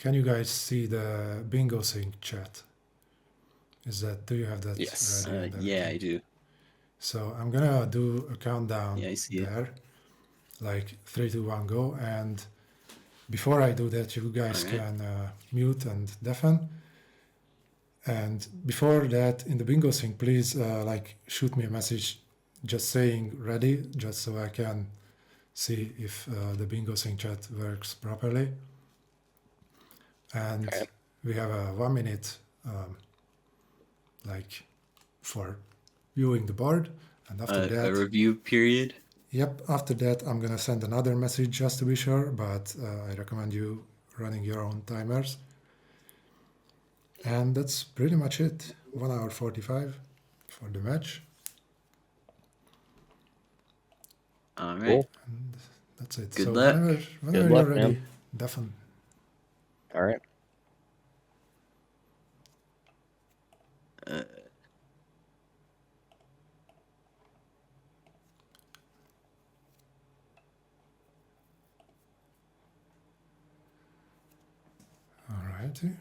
can you guys see the bingo sync chat? Do you have that Yes. ready? Yeah, I do. So I'm gonna do a countdown Yeah, I see it. there, like 3, 2, 1, go. And before I do that, you guys All right. can mute and deafen. And before that, in the bingo sync, please like shoot me a message just saying ready, just so I can see if the bingo sync chat works properly. And Okay. we have a 1 minute like for viewing the board, and after that, A review period. yep, after that I'm gonna send another message just to be sure, but I recommend you running your own timers. And that's pretty much it. 1 hour 45 for the match. All right. Cool. And that's it. Good So luck. whenever luck, you're ready, man. definitely. All right. Uh, Alrighty.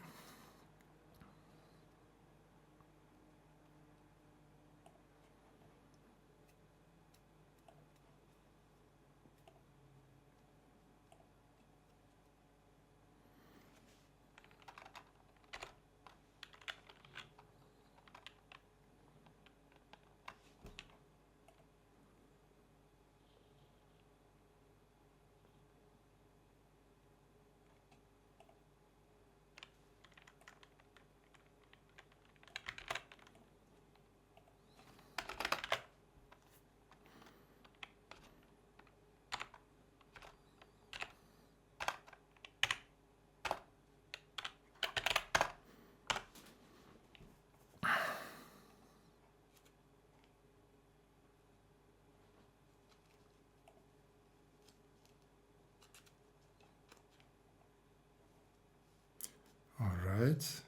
All right.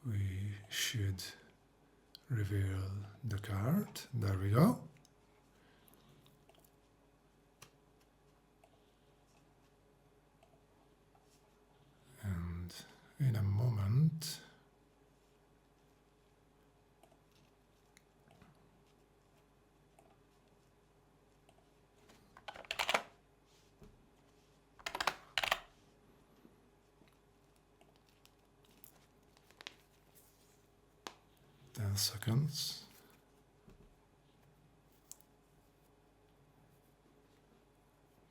We should reveal the card. There we go. And in a moment, 10 seconds.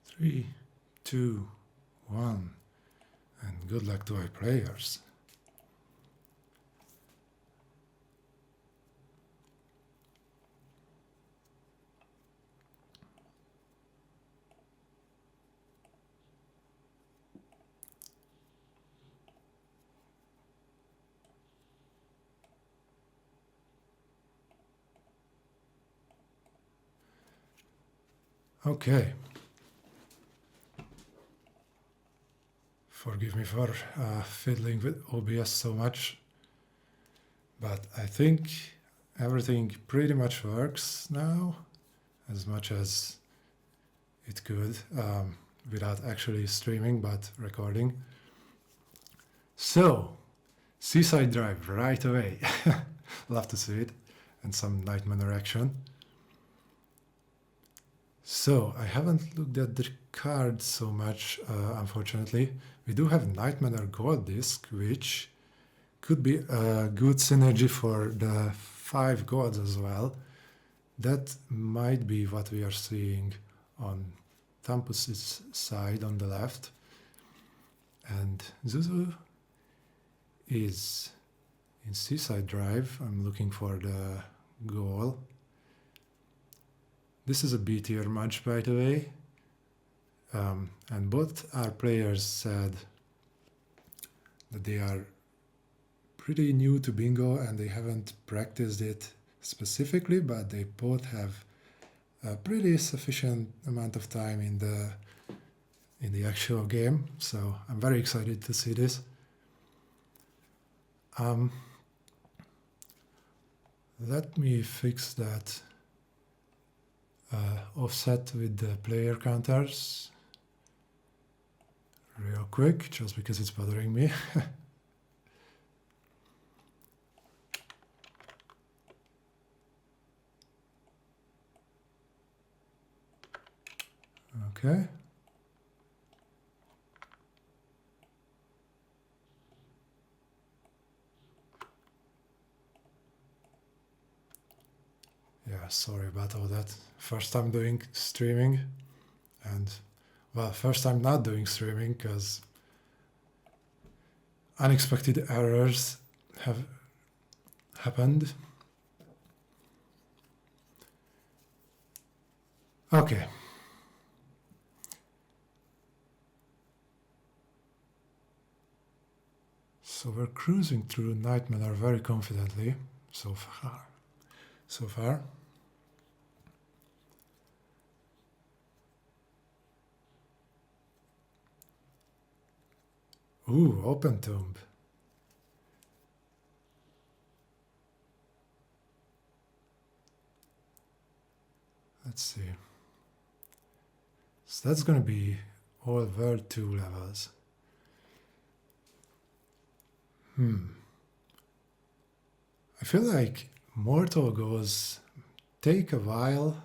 Three, two, one, and good luck to our players. Okay. Forgive me for fiddling with OBS so much, but I think everything pretty much works now, as much as it could, without actually streaming, but recording. So, Seaside Drive right away. Love to see it, and some Night Manor action. So, I haven't looked at the cards so much, unfortunately. We do have Night Manor Gold Disc, which could be a good synergy for the 5 gods as well. That might be what we are seeing on thumpus's side on the left. And Zuzu is in Seaside Drive. I'm looking for the goal. This is a B tier match, by the way. And both our players said that they are pretty new to bingo and they haven't practiced it specifically, but they both have a pretty sufficient amount of time in the actual game. So I'm very excited to see this. Let me fix that offset with the player counters. quick, just because it's bothering me. Okay. Yeah, sorry about all that. First time doing streaming, and well, first time not doing streaming because unexpected errors have happened. Okay. So we're cruising through Night Manor very confidently so far. Ooh, open tomb. Let's see. So that's gonna be all World 2 levels. I feel like mortal goals take a while,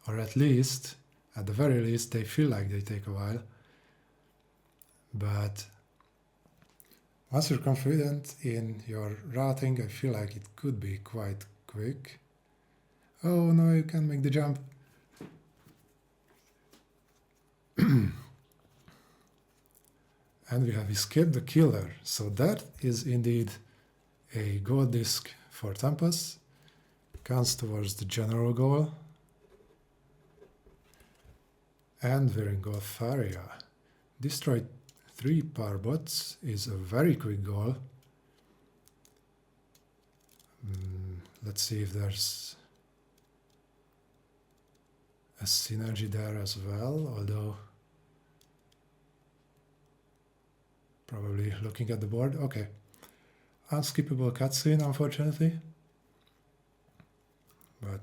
or at the very least, they feel like they take a while. But once you're confident in your routing, I feel like it could be quite quick. Oh no, you can't make the jump. And we have escaped the killer. So that is indeed a gold disc for thumpus. Counts towards the general goal. And we're in golf area. Destroy 3 power bots is a very quick goal. Let's see if there's a synergy there as well, although probably looking at the board. Okay. Unskippable cutscene, unfortunately. But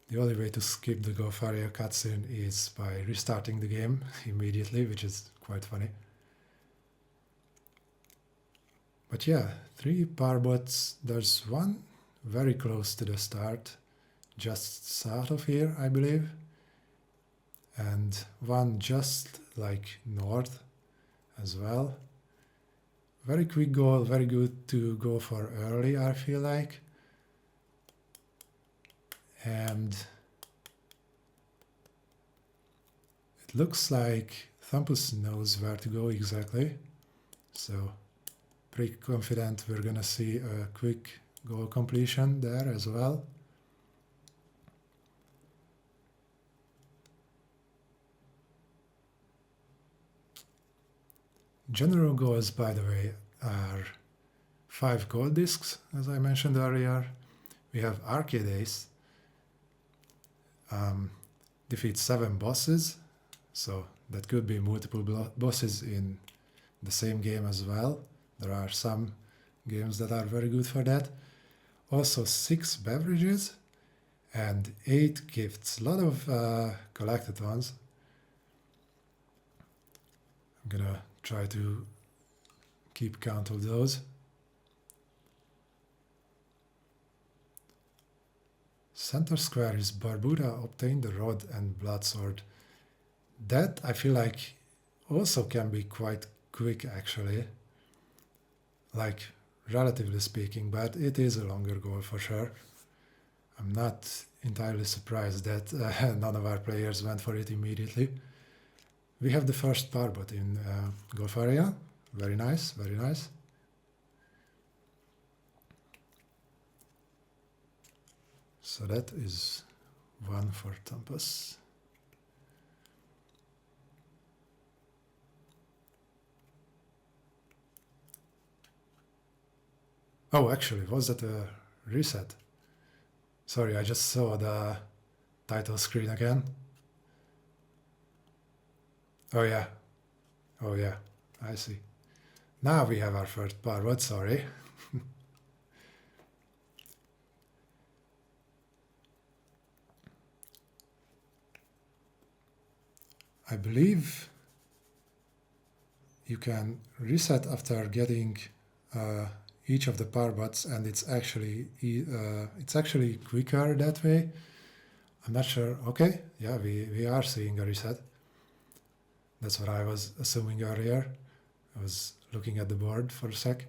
the only way to skip the Golf area cutscene is by restarting the game immediately, which is quite funny. But yeah, 3 power bots. There's one very close to the start, just south of here, I believe. And one just like north as well. Very quick goal, very good to go for early, I feel like. And it looks like thumpus knows where to go exactly. So pretty confident we're gonna see a quick goal completion there as well. General goals, by the way, are 5 gold discs, as I mentioned earlier. We have Arcade Ace, defeat 7 bosses, so that could be multiple bosses in the same game as well. There are some games that are very good for that. Also 6 beverages and 8 gifts. A lot of collectathons. I'm gonna try to keep count of those. Center square is Barbuda obtained the rod and blood sword. That I feel like also can be quite quick actually, like relatively speaking, but it is a longer goal for sure. I'm not entirely surprised that none of our players went for it immediately. We have the first power bot in golf area. Very nice, very nice. So that is 1 for thumpus. Oh, actually, was that a reset? Sorry, I just saw the title screen again. Oh yeah, I see. Now we have our first power bot, sorry. I believe you can reset after getting each of the power bots, and it's actually quicker that way. I'm not sure. Okay, yeah, we are seeing a reset. That's what I was assuming earlier. I was looking at the board for a sec.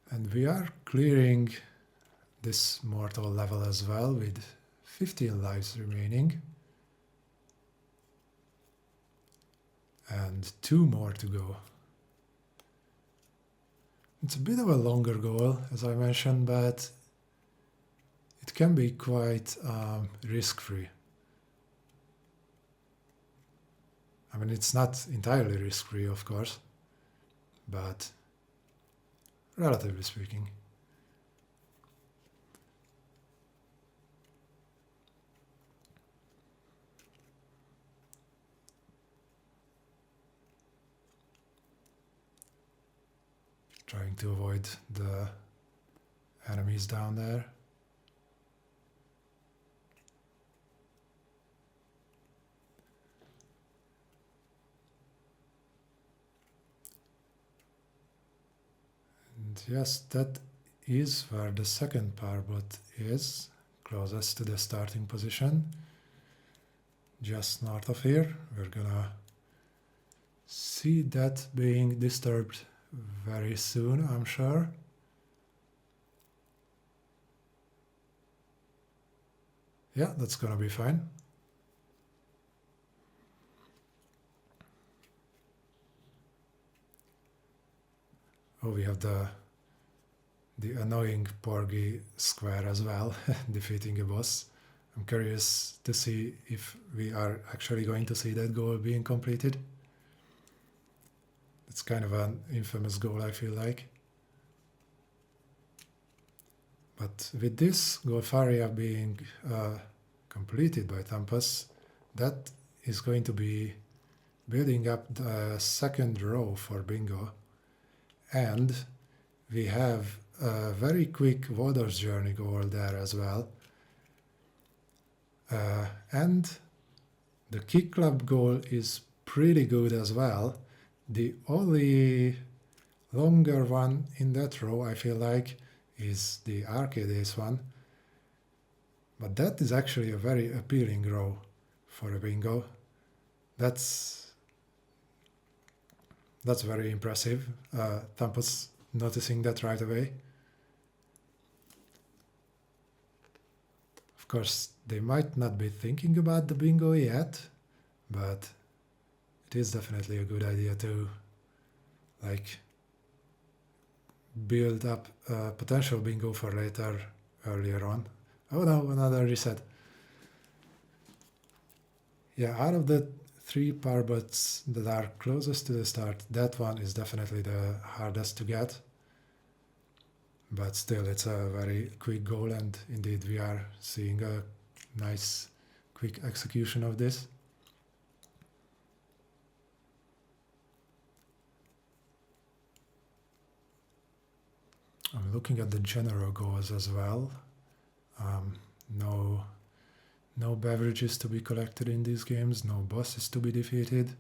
And we are clearing this mortal level as well with 15 lives remaining. And 2 more to go. It's a bit of a longer goal, as I mentioned, but it can be quite risk-free. I mean, it's not entirely risk-free, of course, but relatively speaking. Trying to avoid the enemies down there. And yes, that is where the second power bot is, closest to the starting position. Just north of here. We're gonna see that being disturbed very soon, I'm sure. Yeah, that's gonna be fine. Oh, we have the annoying Porgy square as well, defeating a boss. I'm curious to see if we are actually going to see that goal being completed. It's kind of an infamous goal, I feel like. But with this Golfaria being completed by thumpus, that is going to be building up the second row for bingo. And we have a very quick Water's Journey goal there as well. And the Kick Club goal is pretty good as well. The only longer one in that row, I feel like, is the Arcade Ace one. But that is actually a very appealing row for a bingo. That's very impressive. Thumpus noticing that right away. Of course, they might not be thinking about the bingo yet, but it is definitely a good idea to build up a potential bingo for later, earlier on. Oh no, another reset. Yeah, out of the 3 power bots that are closest to the start, that one is definitely the hardest to get. But still, it's a very quick goal, and indeed we are seeing a nice quick execution of this. I'm looking at the general goals as well. No beverages to be collected in these games, no bosses to be defeated.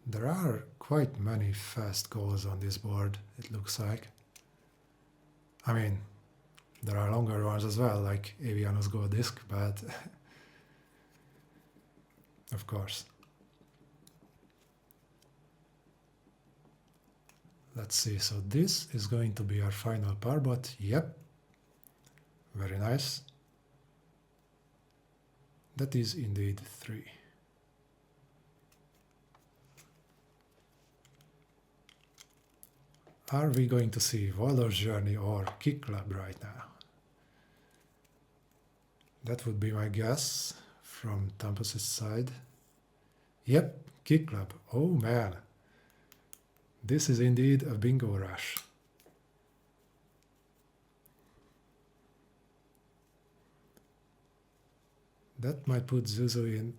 There are quite many fast goals on this board, it looks like. I mean, there are longer ones as well, like Aviano's goal disc, but of course. Let's see, so this is going to be our final power bot. Yep, very nice. That is indeed 3. Are we going to see Waller's Journey or Kick Club right now? That would be my guess from Thumpus' side. Yep, Kick Club. Oh man, This is indeed a bingo rush. That might put Zuzu in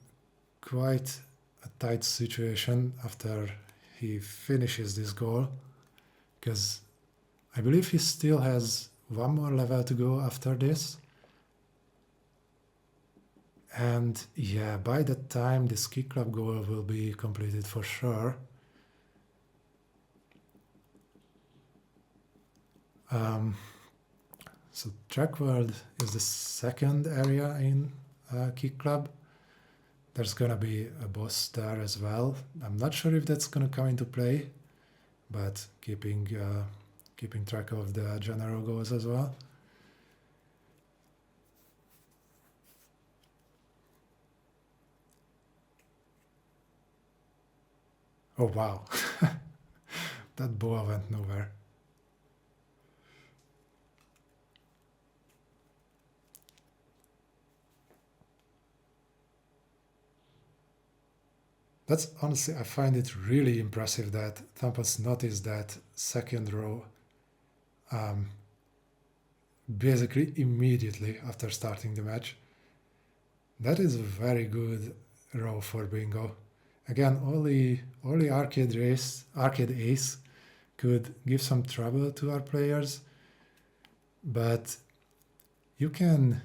quite a tight situation after he finishes this goal, because I believe he still has one more level to go after this. And yeah, by that time this kick club goal will be completed for sure. So track world is the second area in kick club. There's gonna be a boss there as well. I'm not sure if that's gonna come into play, but keeping track of the general goals as well. Oh wow, that ball went nowhere. That's honestly, I find it really impressive that thumpus noticed that second row basically immediately after starting the match. That is a very good row for bingo. Again, only arcade ace could give some trouble to our players, but you can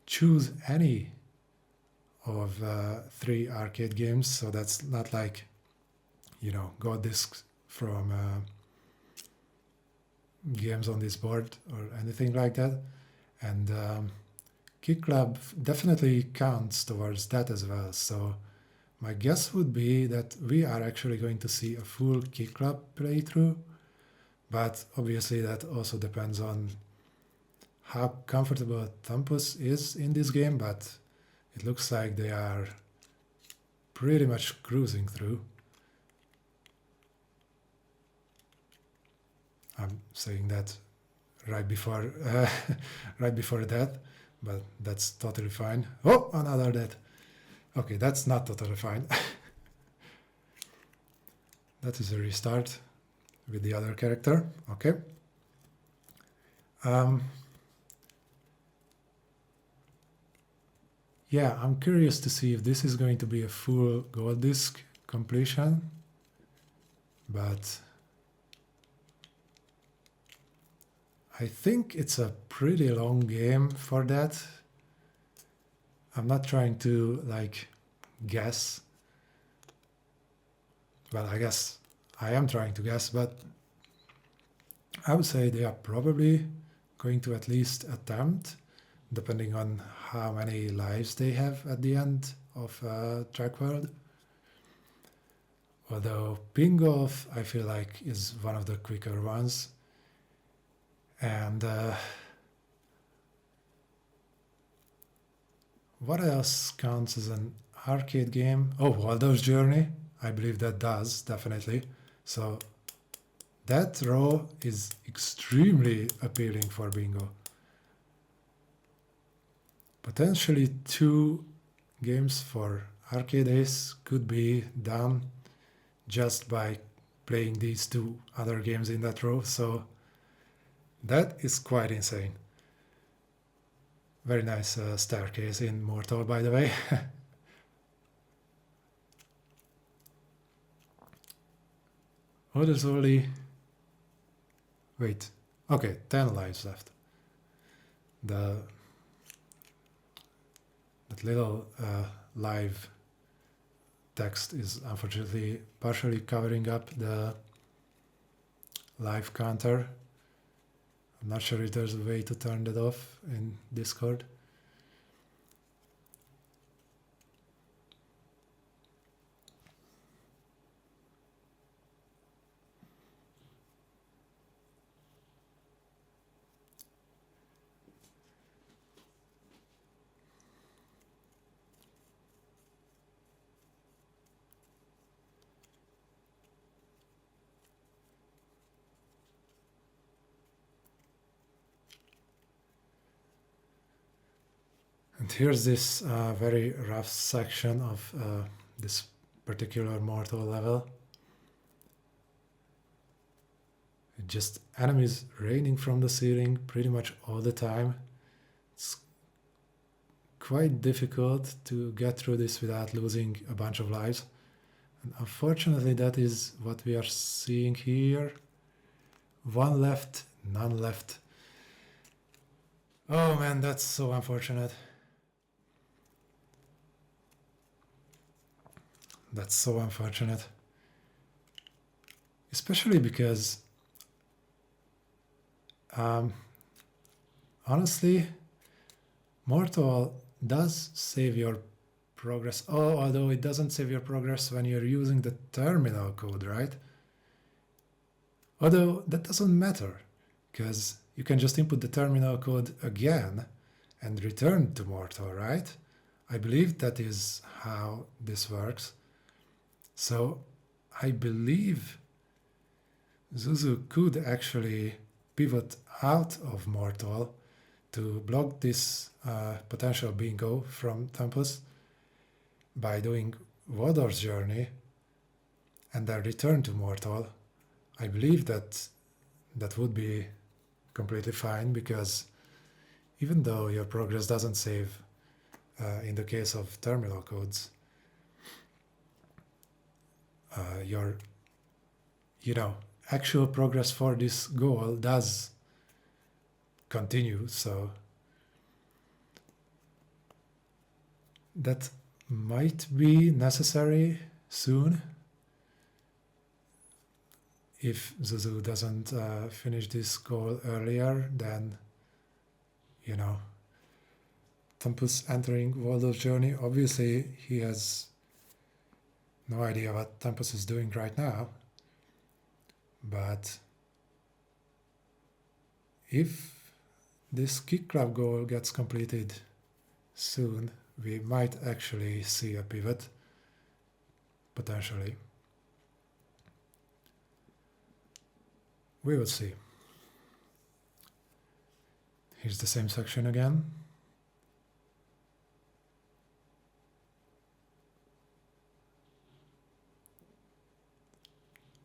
choose any of 3 arcade games, so that's not like, you know, got discs from games on this board or anything like that. And Kick Club definitely counts towards that as well. So my guess would be that we are actually going to see a full Kick Club playthrough, but obviously that also depends on how comfortable thumpus is in this game, but it looks like they are pretty much cruising through. I'm saying that right before that, but that's totally fine. Oh, another death. Okay, that's not totally fine. That is a restart with the other character. Okay. Yeah, I'm curious to see if this is going to be a full gold disc completion, but I think it's a pretty long game for that. I'm not trying to like guess. Well, I guess I am trying to guess, but I would say they are probably going to at least attempt, depending on how many lives they have at the end of Track World. Although Ping Off, I feel like, is one of the quicker ones. And what else counts as an arcade game? Oh, Waldo's Journey. I believe that does, definitely. So that row is extremely appealing for bingo. Potentially 2 games for arcade ace could be done just by playing these 2 other games in that row. So that is quite insane. Very nice staircase in Mortal, by the way. Oh, there's only... Wait. Okay, 10 lives left. That little live text is unfortunately partially covering up the live counter. I'm not sure if there's a way to turn that off in Discord. And here's this very rough section of this particular Mortal level. just enemies raining from the ceiling pretty much all the time. It's quite difficult to get through this without losing a bunch of lives. And unfortunately, that is what we are seeing here. One left, none left. Oh man, that's so unfortunate. That's so unfortunate. Especially because, honestly, Mortal does save your progress. Oh, although it doesn't save your progress when you're using the terminal code, right? Although that doesn't matter, because you can just input the terminal code again and return to Mortal, right? I believe that is how this works. So I believe Zuzu could actually pivot out of Mortal to block this potential bingo from thumpus by doing Wador's Journey and then return to Mortal. I believe that that would be completely fine, because even though your progress doesn't save in the case of terminal codes, your actual progress for this goal does continue, so that might be necessary soon if Zuzu doesn't finish this goal earlier. Then thumpus entering Waldo's Journey. Obviously he has no idea what thumpus is doing right now, but if this kick club goal gets completed soon, we might actually see a pivot, potentially. We will see. Here's the same section again.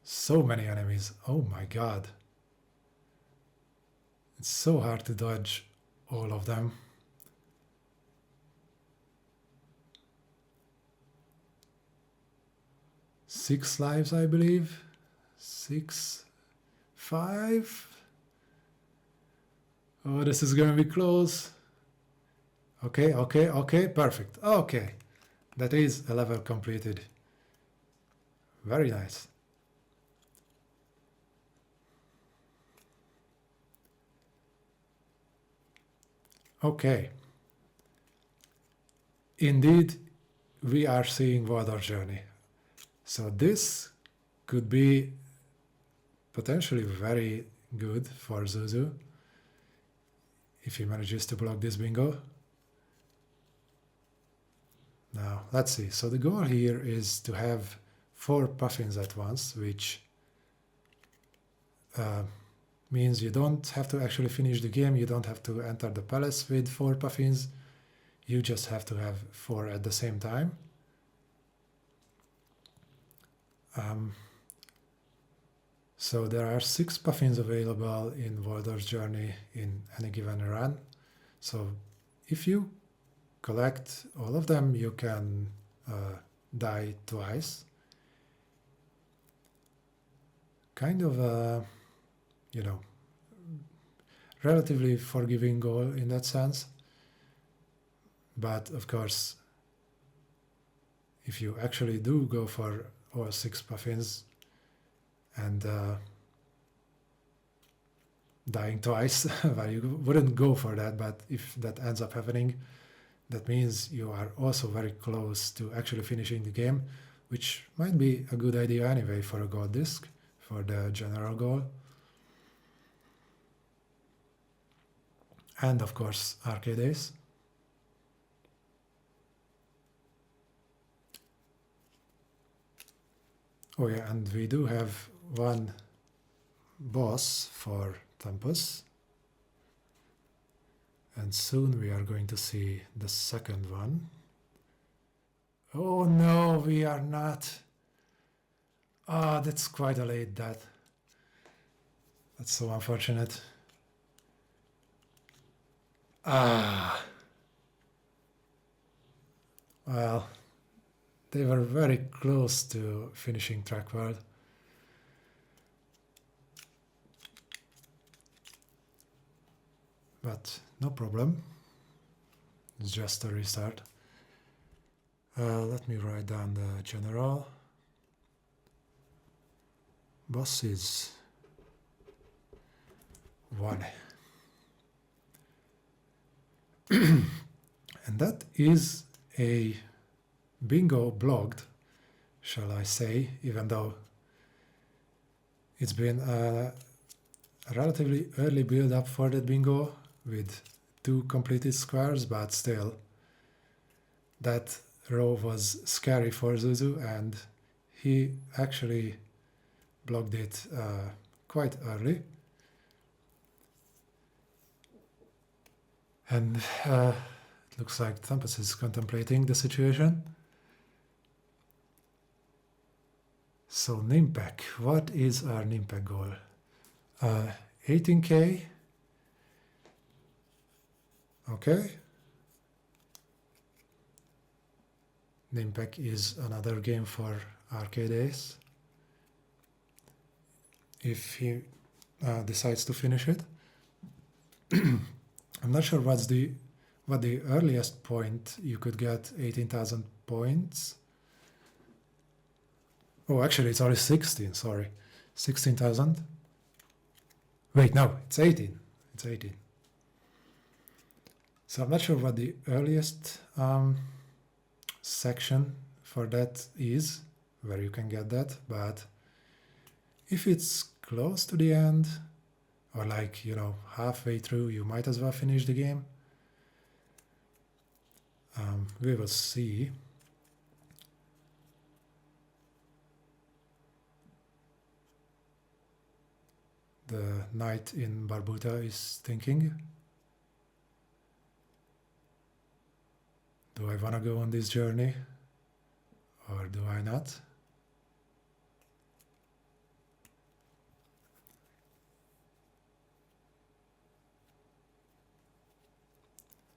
So many enemies, oh my god. It's so hard to dodge all of them. Six lives, I believe. 6, 5. Oh, this is gonna be close. Okay, perfect. Okay, that is a level completed. Very nice. Okay. Indeed, we are seeing Wador's Journey. So this could be potentially very good for Zuzu if he manages to block this bingo. Now, let's see. So the goal here is to have 4 puffins at once, which means you don't have to actually finish the game. You don't have to enter the palace with 4 puffins. You just have to have 4 at the same time. So there are 6 puffins available in Wador's Journey in any given run. So if you collect all of them, you can die twice. Kind of a, relatively forgiving goal in that sense. But of course, if you actually do go for all 6 puffins and dying twice, well, you wouldn't go for that, but if that ends up happening, that means you are also very close to actually finishing the game, which might be a good idea anyway for a gold disc, for the general goal. And of course, Arcade Ace. Oh yeah, and we do have one boss for thumpus. And soon we are going to see the second one. Oh no, we are not. Ah, that's quite a late death. That's so unfortunate. Ah. Well, they were very close to finishing track world. But no problem. It's just a restart. Let me write down the general. Boss is 1. And that is a bingo blocked, shall I say, even though it's been a relatively early build up for that bingo with 2 completed squares, but still that row was scary for Zuzu and he actually blocked it quite early. And it looks like thumpus is contemplating the situation. So Nimpec, what is our Nimpec goal? 18k. Okay. Nimpec is another game for Arcade Ace. If he decides to finish it. I'm not sure what the earliest point you could get 18,000 points. Oh, actually, it's only 16. Sorry, 16,000. Wait, no, it's 18. It's 18. So I'm not sure what the earliest section for that is, where you can get that, but if it's close to the end, or like, you know, halfway through, you might as well finish the game. We will see. The knight in Barbuta is thinking, do I want to go on this journey or do I not?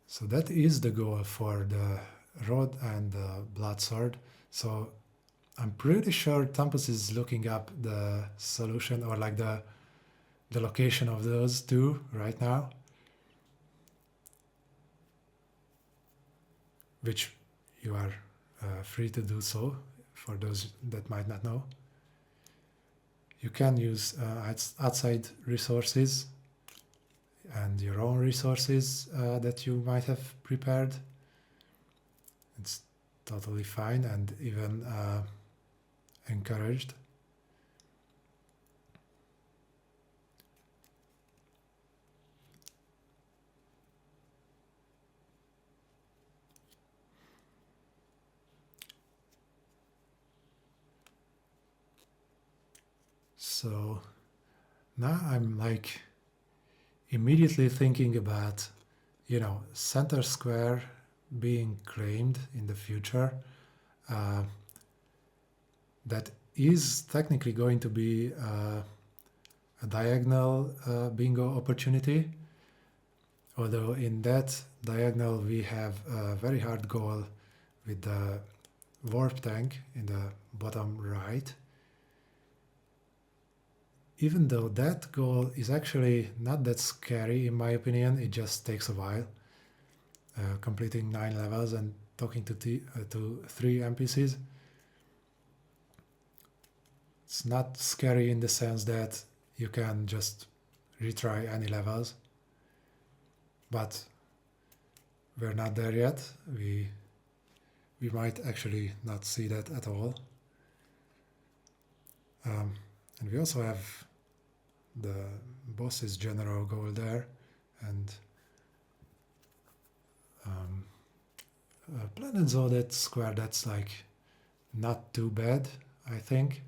So that is the goal for the rod and the blood sword. So I'm pretty sure thumpus is looking up the solution or like the location of those two right now, which you are free to do so for those that might not know. You can use outside resources and your own resources that you might have prepared. It's totally fine and even encouraged. So now I'm like immediately thinking about, you know, center square being claimed in the future. That is technically going to be a diagonal bingo opportunity, although in that diagonal we have a very hard goal with the warp tank in the bottom right. Even though that goal is actually not that scary in my opinion, it just takes a while. Completing 9 levels and talking to 3 NPCs. It's not scary in the sense that you can just retry any levels, but we're not there yet. We might actually not see that at all. And we also have the boss's general goal there, and Planet Zodet square, that's like not too bad, I think.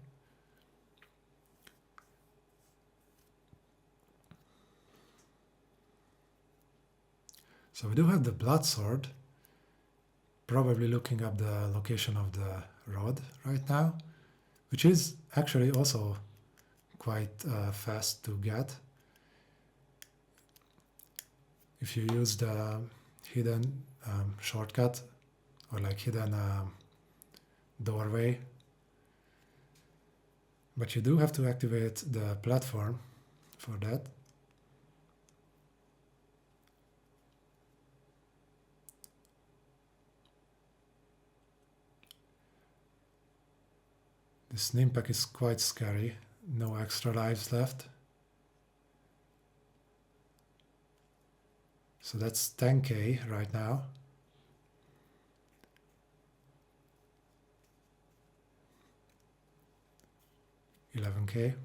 So we do have the blood sword, probably looking up the location of the rod right now, which is actually also quite fast to get. if you use the hidden shortcut or like hidden doorway. But you do have to activate the platform for that. This Nimpack is quite scary. No extra lives left. So that's 10k right now. $11k.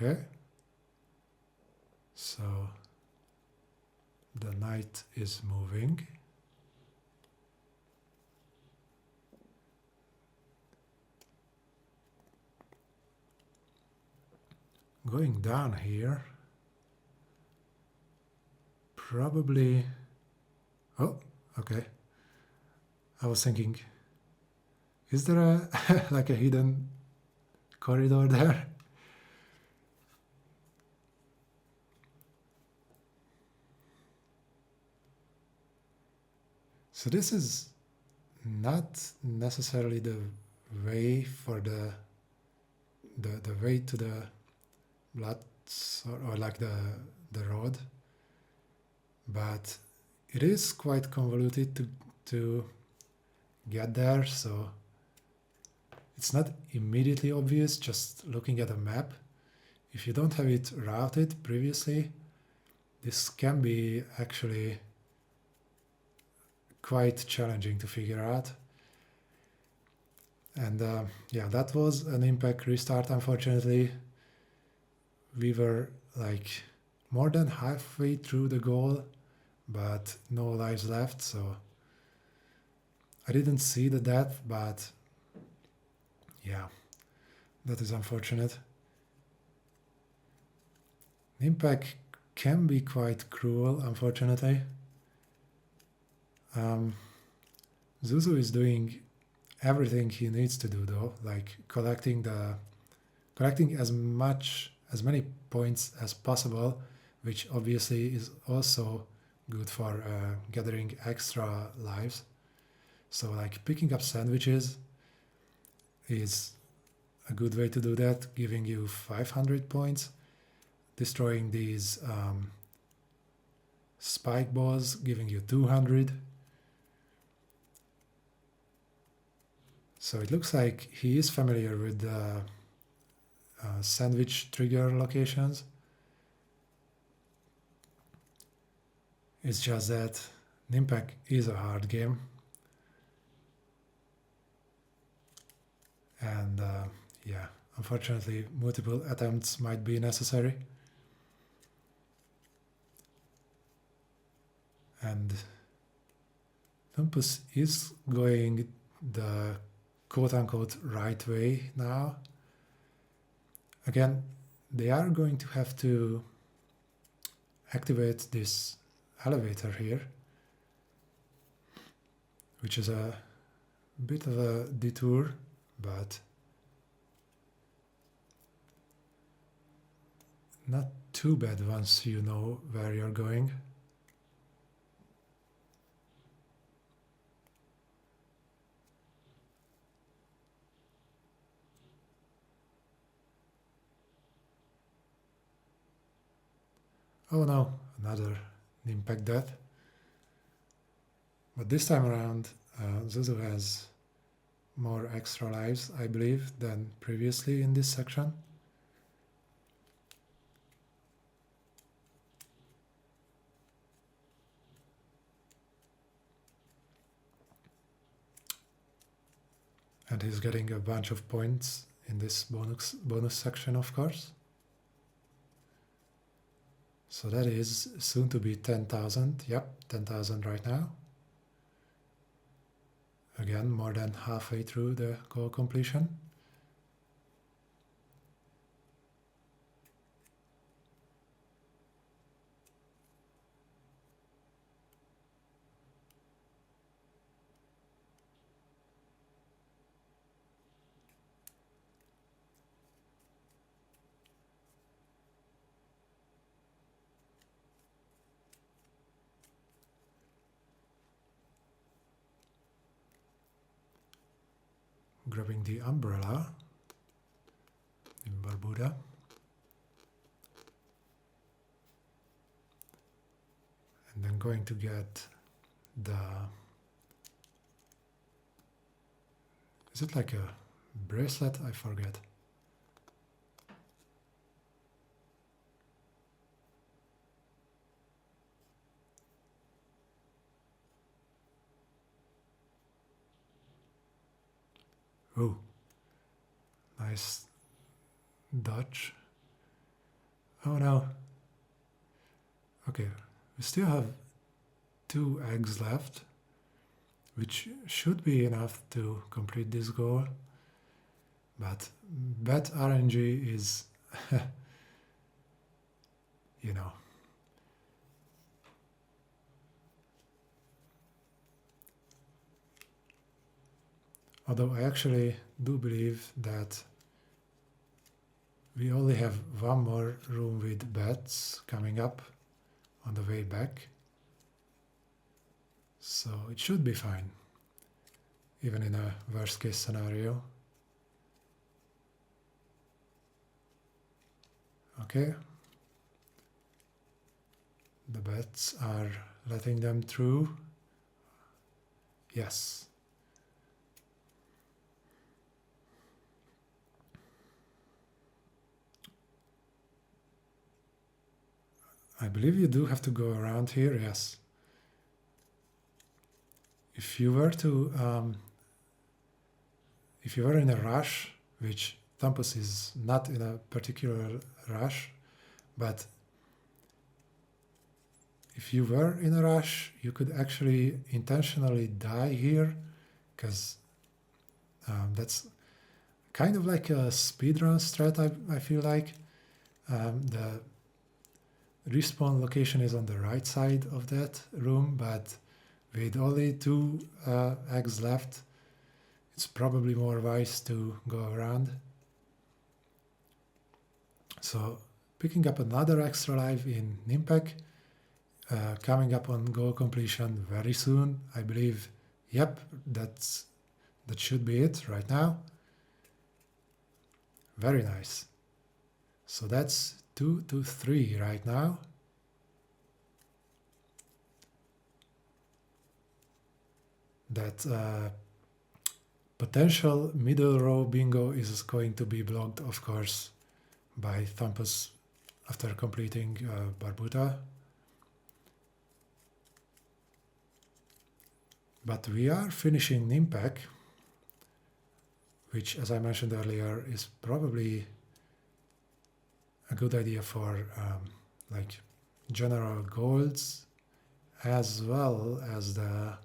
Okay, so the knight is moving. Going down here, probably, oh, okay. I was thinking, is there a like a hidden corridor there? So this is not necessarily the way for the way to the blood or like the road, but it is quite convoluted to get there, so it's not immediately obvious just looking at a map. If you don't have it routed previously, this can be actually quite challenging to figure out. And yeah, that was an impact restart. Unfortunately, we were like more than halfway through the goal, but no lives left, so I didn't see the death, but yeah, that is unfortunate. Impact can be quite cruel, unfortunately. Zuzu is doing everything he needs to do though, like collecting as many points as possible, which obviously is also good for gathering extra lives. So like picking up sandwiches is a good way to do that, giving you 500 points. Destroying these spike balls, giving you 200. So it looks like he is familiar with the sandwich trigger locations. It's just that Nimpack is a hard game. And yeah, unfortunately, multiple attempts might be necessary. And thumpus is going the quote-unquote right way now. Again, they are going to have to activate this elevator here, which is a bit of a detour, but not too bad once you know where you're going. Oh no, another impact death. But this time around, Zuzu has more extra lives, I believe, than previously in this section. And he's getting a bunch of points in this bonus section, of course. So that is soon to be 10,000. Yep, 10,000 right now. Again, more than halfway through the goal completion. Grabbing the umbrella in Barbuda. And then going to get the... Is it like a bracelet? I forget. Oh, nice dodge. Oh no. Okay, we still have 2 eggs left, which should be enough to complete this goal. But bet RNG is, you know. Although I actually do believe that we only have one more room with bets coming up on the way back. So it should be fine, even in a worst case scenario. Okay. The bets are letting them through. Yes. I believe you do have to go around here, yes. If you were to, if you were in a rush, which thumpus is not in a particular rush, but if you were in a rush, you could actually intentionally die here, because that's kind of like a speedrun strat, I feel like. The respawn location is on the right side of that room, but with only 2 eggs left, it's probably more wise to go around. So picking up another extra life in Nimpec, coming up on goal completion very soon, I believe. Yep, that should be it right now. Very nice. So that's 2 to 3 right now. That potential middle row bingo is going to be blocked, of course, by thumpus after completing Barbuda. But we are finishing Nimpec, which, as I mentioned earlier, is probably a good idea for like general goals as well as the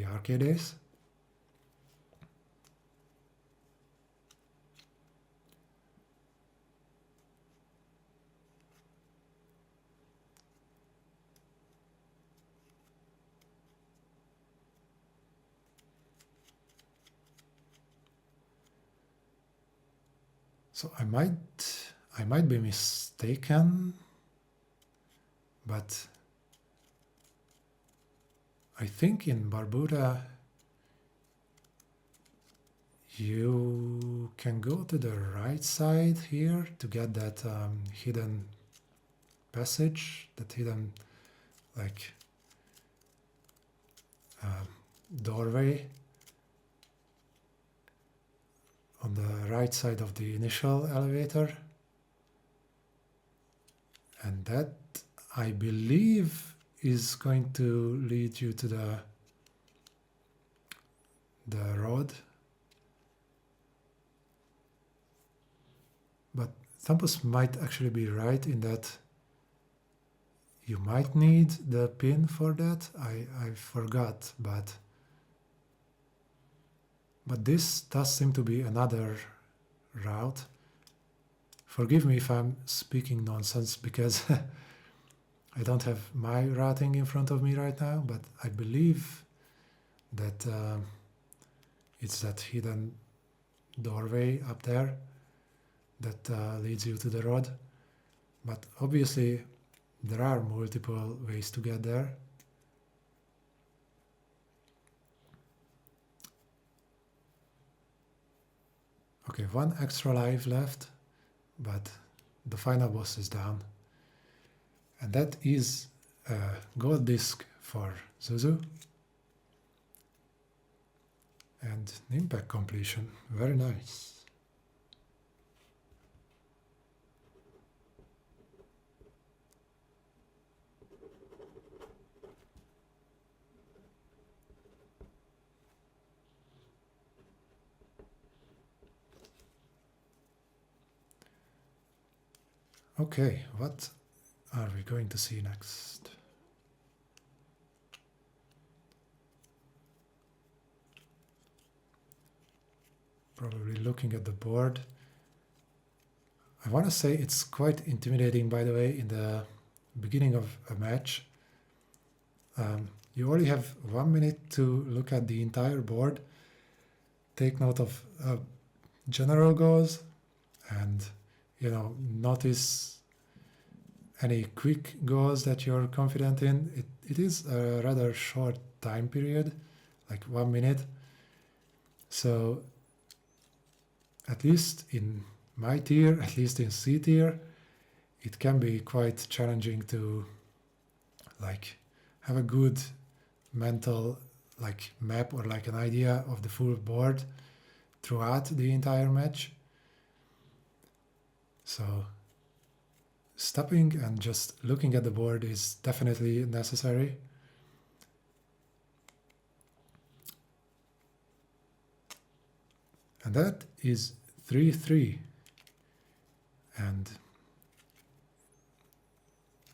arcades. So I might be mistaken, but I think in Barbuda you can go to the right side here to get that hidden passage, that hidden like doorway on the right side of the initial elevator, and that I believe is going to lead you to the road. But thumpus might actually be right in that you might need the pin for that. I forgot, but this does seem to be another route. Forgive me if I'm speaking nonsense because I don't have my routing in front of me right now, but I believe that it's that hidden doorway up there that leads you to the road. But obviously there are multiple ways to get there. Okay, one extra life left, but the final boss is down. And that is a gold disc for Zuzu. And impact completion, very nice. Okay, what are we going to see next? Probably looking at the board. I want to say it's quite intimidating, by the way, in the beginning of a match. You only have 1 minute to look at the entire board, take note of general goals, and notice any quick goals that you're confident in. It is a rather short time period, like 1 minute. So at least in my tier, at least in C tier, it can be quite challenging to have a good mental map or an idea of the full board throughout the entire match. So stopping and just looking at the board is definitely necessary. And that is 3-3. And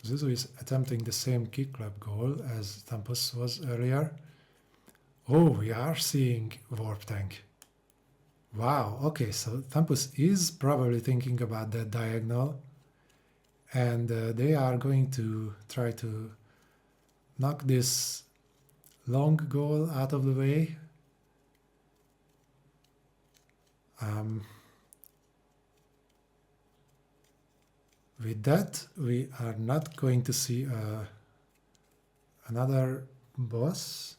Zuzu is attempting the same kick club goal as thumpus was earlier. Oh, we are seeing Warp Tank. Wow, okay, so thumpus is probably thinking about that diagonal, and they are going to try to knock this long goal out of the way. With that, we are not going to see another boss,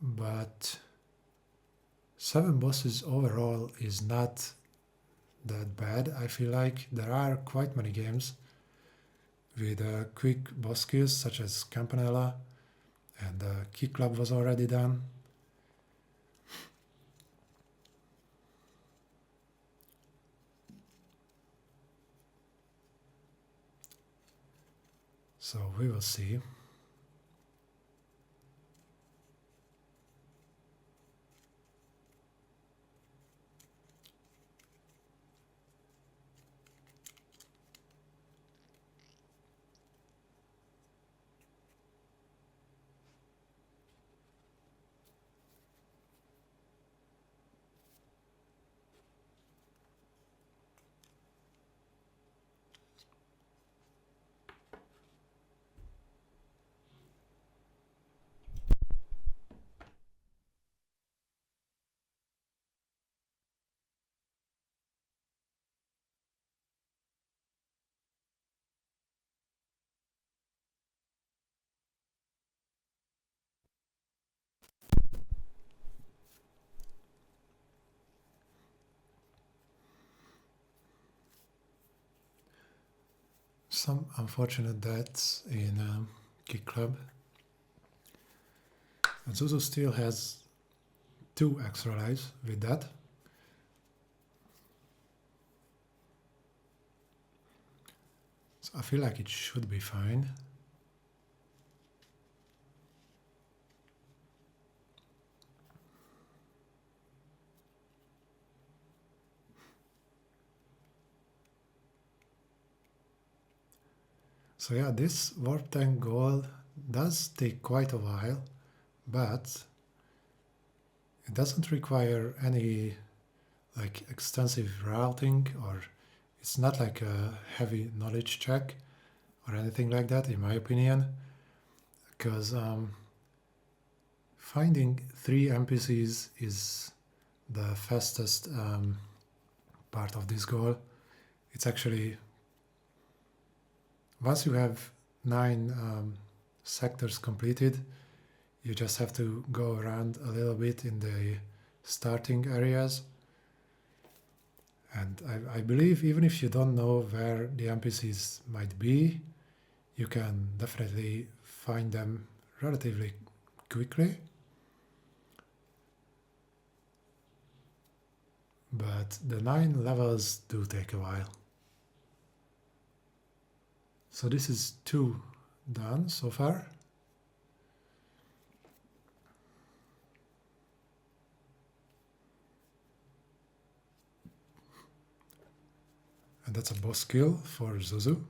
but 7 bosses overall is not that bad. I feel like there are quite many games with quick boss kills such as Campanella, and Kick Club was already done. So we will see. Some unfortunate deaths in Kick Club. And Zuzu still has 2 extra lives with that. So I feel like it should be fine. So yeah, this warp tank goal does take quite a while, but it doesn't require any like extensive routing, or it's not like a heavy knowledge check or anything like that, in my opinion, because finding 3 NPCs is the fastest part of this goal. It's actually, once you have 9 sectors completed, you just have to go around a little bit in the starting areas. And I believe even if you don't know where the NPCs might be, you can definitely find them relatively quickly. But the 9 levels do take a while. So this is 2 done so far. And that's a boss kill for Zuzu.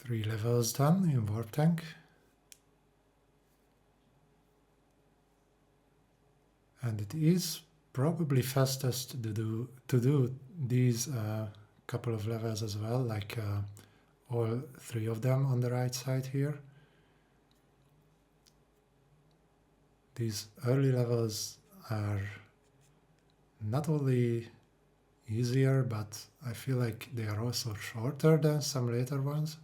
Three levels done in Warp Tank. And it is probably fastest to do these couple of levels as well, like all 3 of them on the right side here. These early levels are not only easier, but I feel like they are also shorter than some later ones.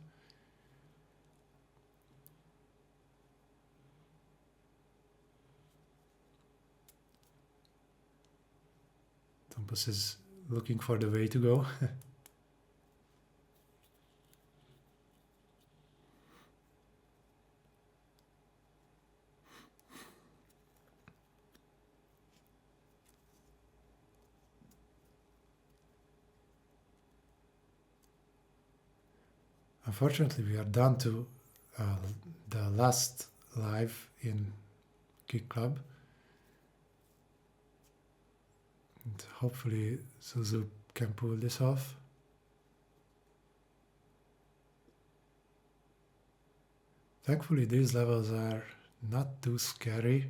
Thumpus is looking for the way to go. Unfortunately, we are down to the last live in Kick Club. And hopefully Zuzu can pull this off. Thankfully, these levels are not too scary,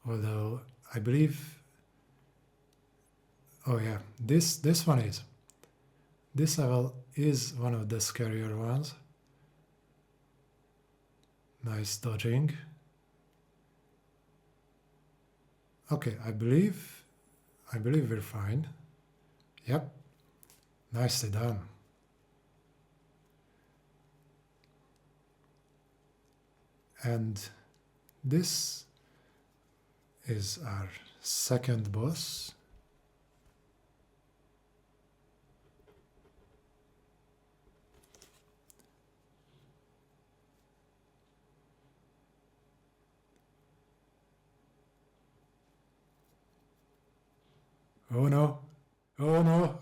although I believe... Oh yeah, this one is. This level is one of the scarier ones. Nice dodging. Okay, I believe we're fine. Yep, nicely done. And this is our second boss. Oh no! Oh no!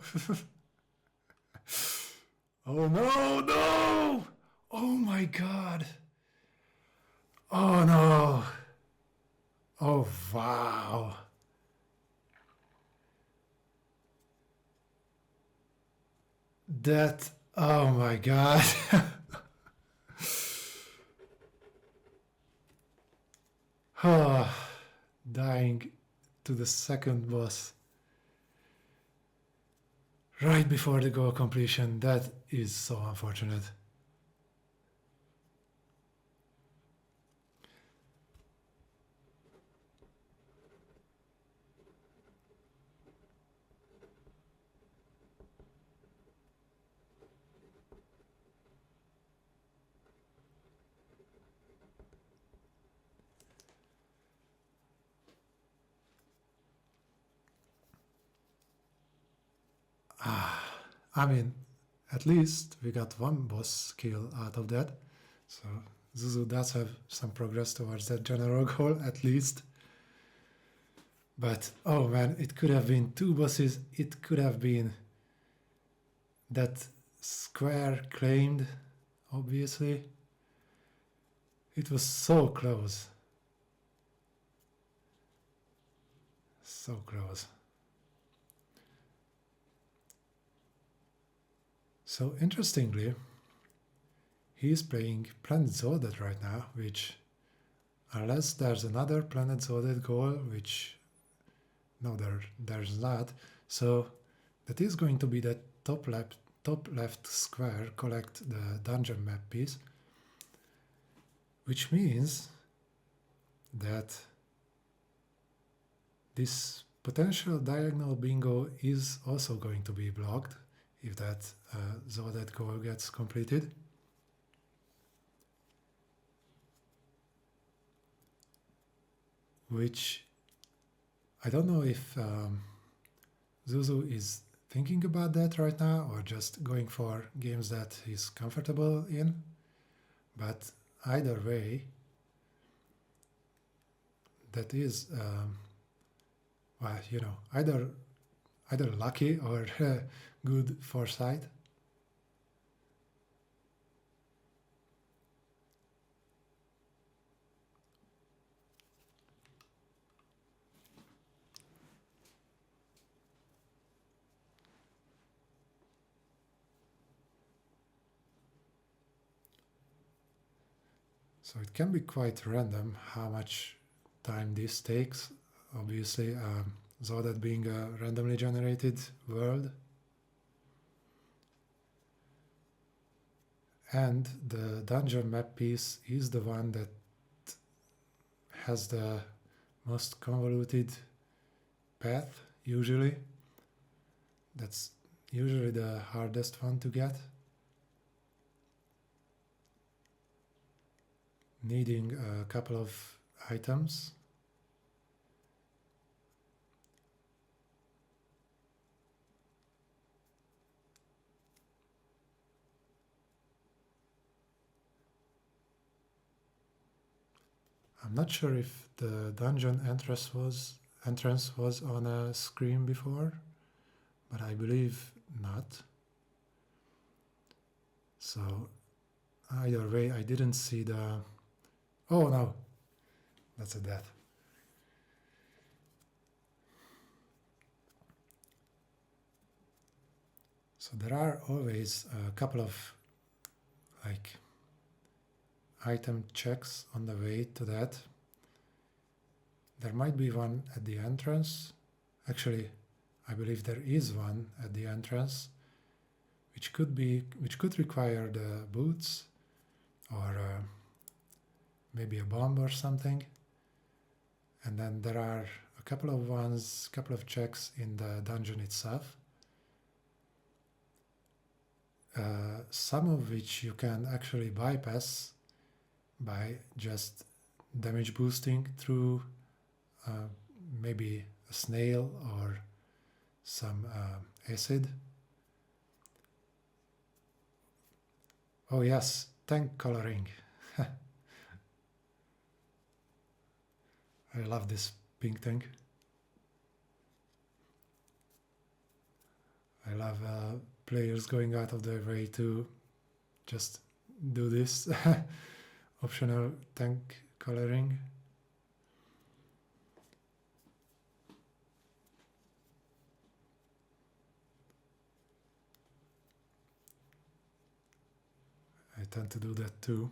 Oh no! No! Oh my god! Oh no! Oh wow! That... Oh my god! Oh, dying to the second boss right before the goal completion. That is so unfortunate. I mean, at least we got one boss kill out of that. So Zuzu does have some progress towards that general goal, at least. But, oh man, it could have been 2 bosses. It could have been that square claimed, obviously. It was so close. So close. So interestingly, he is playing Planet Zorded right now, which, unless there's another Planet Zorded goal, which, no, there's not. So that is going to be the top left square, collect the dungeon map piece, which means that this potential diagonal bingo is also going to be blocked if that Zorded goal gets completed. Which I don't know if Zuzu is thinking about that right now or just going for games that he's comfortable in. But either way, that is, well, you know, either lucky or good foresight. So it can be quite random how much time this takes. Obviously, Zorded being a randomly generated world. And the dungeon map piece is the one that has the most convoluted path, usually. That's usually the hardest one to get. Needing a couple of items. I'm not sure if the dungeon entrance was on a screen before, but I believe not. So either way, I didn't see the... Oh no, that's a death. So there are always a couple of like item checks on the way to that. There might be one at the entrance. Actually, I believe there is one at the entrance, which could require the boots or maybe a bomb or something. And then there are a couple of checks in the dungeon itself. Some of which you can actually bypass by just damage boosting through maybe a snail or some acid. Oh yes, tank coloring. I love this pink tank. I love players going out of their way to just do this optional tank coloring. I tend to do that too.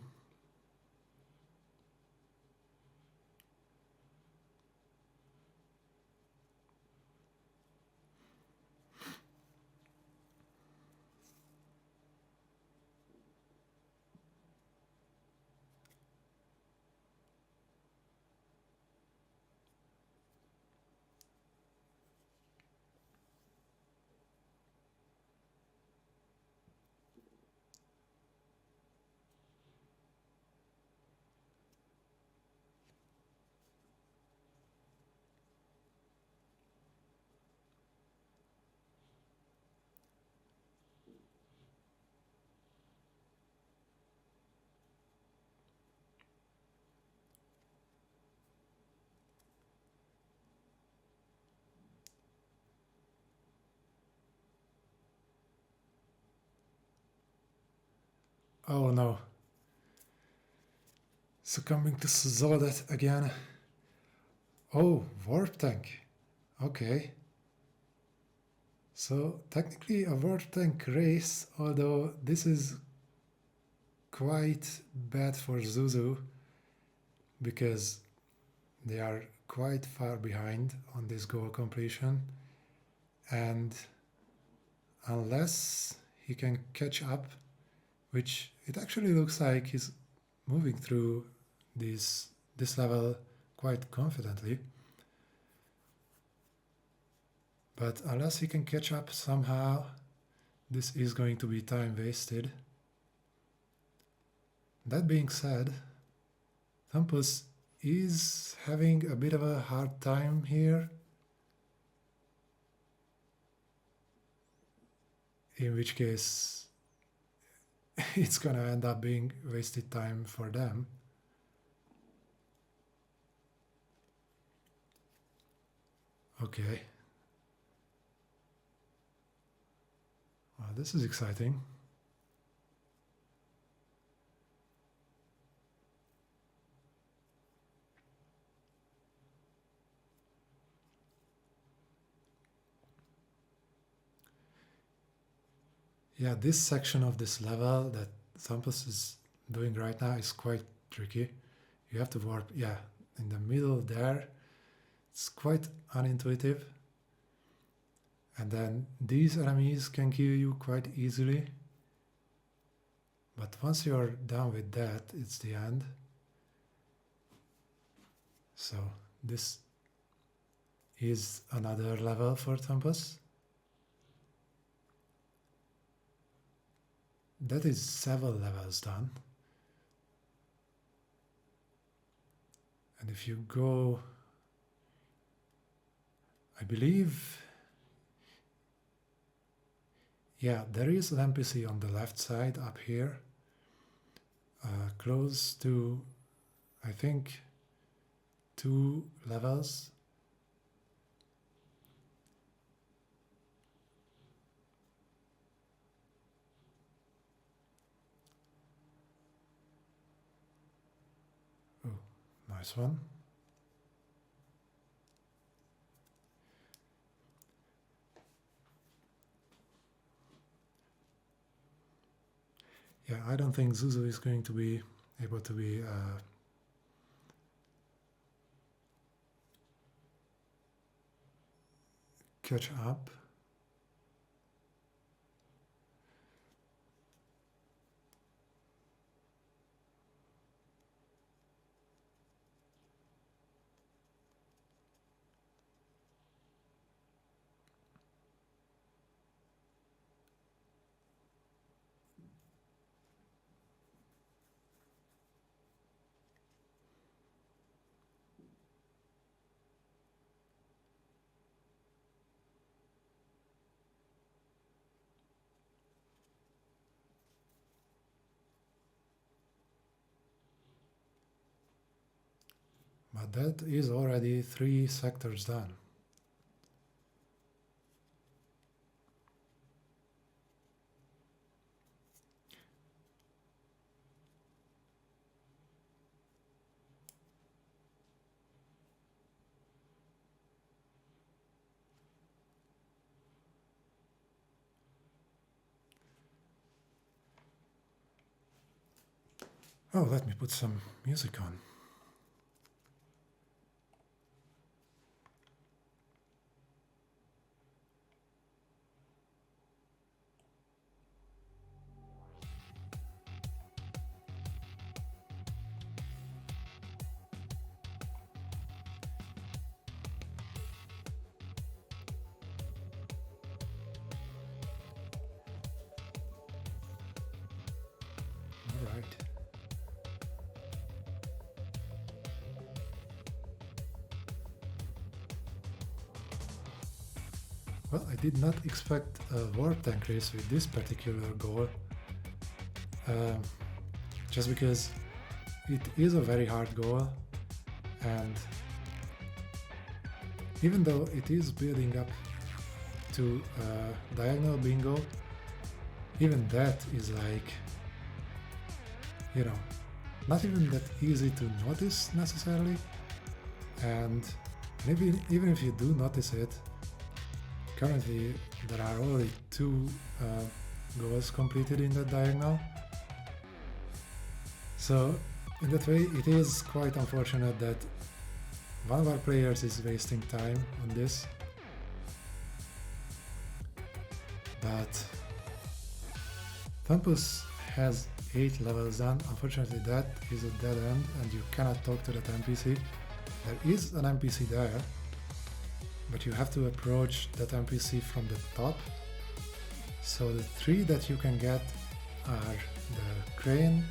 Oh no. Succumbing to Zolodet again. Oh, warp tank. Okay. So technically a warp tank race, although this is quite bad for Zuzu because they are quite far behind on this goal completion, and unless he can catch up, which it actually looks like he's moving through this level quite confidently, but unless he can catch up somehow, this is going to be time wasted. That being said, thumpus is having a bit of a hard time here, in which case it's gonna end up being wasted time for them. Okay. Well, this is exciting. Yeah, this section of this level that thumpus is doing right now is quite tricky. You have to warp, yeah, in the middle there. It's quite unintuitive. And then these enemies can kill you quite easily. But once you're done with that, it's the end. So this is another level for thumpus. That is several levels done. And if you go, I believe, yeah, there is an NPC on the left side up here, close to, I think, 2 levels. Oh, nice one. Yeah, I don't think Zuzu is going to be able to be catch up. But that is already 3 sectors done. Oh, let me put some music on. All right. Well, I did not expect a warp tank race with this particular goal, just because it is a very hard goal, and even though it is building up to diagonal bingo, even that is like you know, not even that easy to notice necessarily. And even if you do notice it, currently there are only 2 goals completed in that diagonal. So in that way it is quite unfortunate that one of our players is wasting time on this. But thumpus has 8 levels done. Unfortunately that is a dead end and you cannot talk to that NPC. There is an NPC there, but you have to approach that NPC from the top. So the 3 that you can get are the crane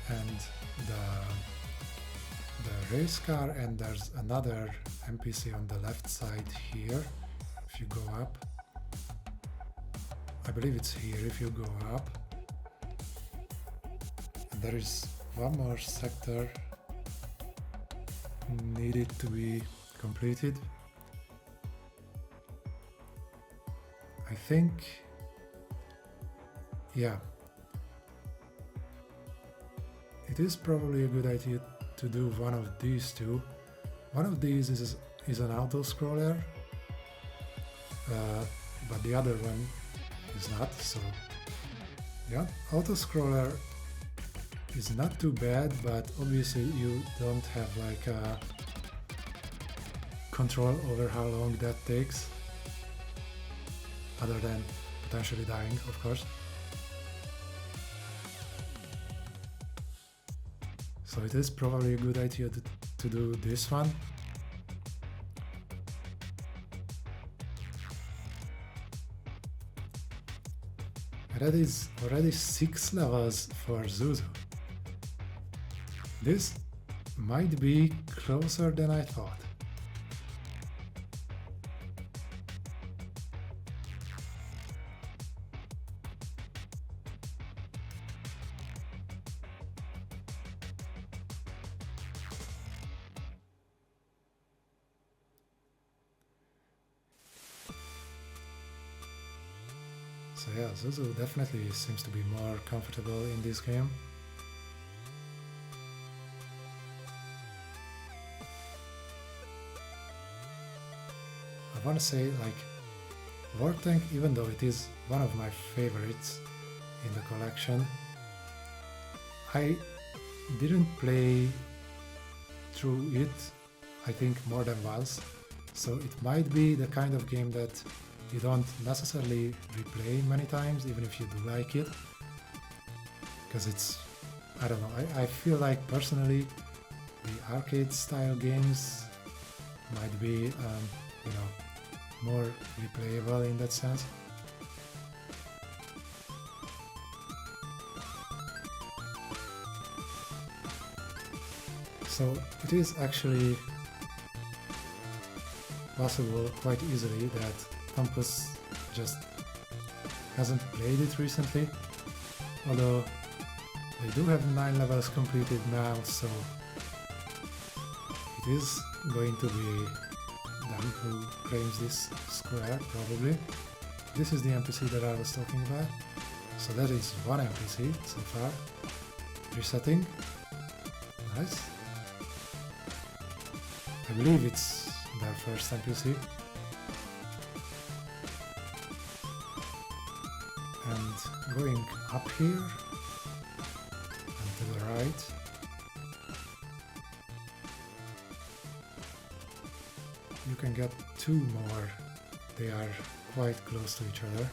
and the race car, and there's another NPC on the left side here. If you go up, I believe it's here if you go up. And there is one more sector needed to be completed. I think, yeah, it is probably a good idea to do one of these 2. One of these is an auto scroller, but the other one is not. So yeah, auto scroller is not too bad, but obviously you don't have like control over how long that takes, other than potentially dying, of course. So it is probably a good idea to do this one. And that is already 6 levels for Zuzu. This might be closer than I thought. So yeah, Zuzu definitely seems to be more comfortable in this game. I want to say, like, War Tank, even though it is one of my favorites in the collection, I didn't play through it, I think, more than once. So it might be the kind of game that you don't necessarily replay many times, even if you do like it. Because it's, I don't know, I feel like personally the arcade style games might be, you know, more replayable in that sense. So it is actually possible quite easily that thumpus just hasn't played it recently, although they do have 9 levels completed now, so it is going to be them who claims this square, probably. This is the NPC that I was talking about, so that is one NPC so far. Resetting, nice. I believe it's their first NPC. And going up here and to the right, you can get 2 more. They are quite close to each other.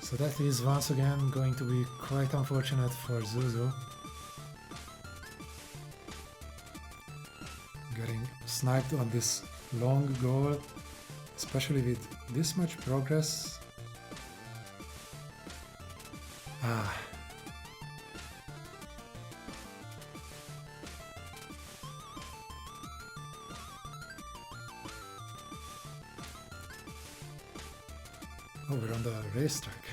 So that is once again going to be quite unfortunate for Zuzu. Getting sniped on this long goal, especially with this much progress. Oh, we're on the racetrack.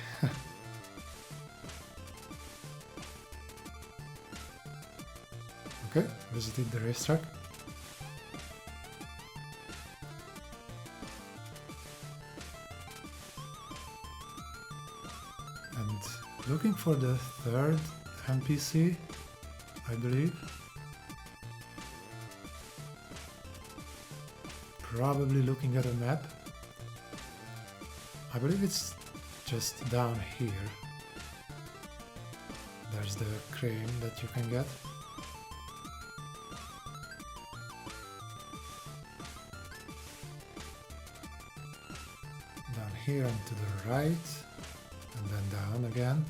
Okay, visited the racetrack. looking for the third NPC, I believe. Probably looking at a map. I believe it's just down here. There's the crane that you can get. Down here and to the right, and then down again.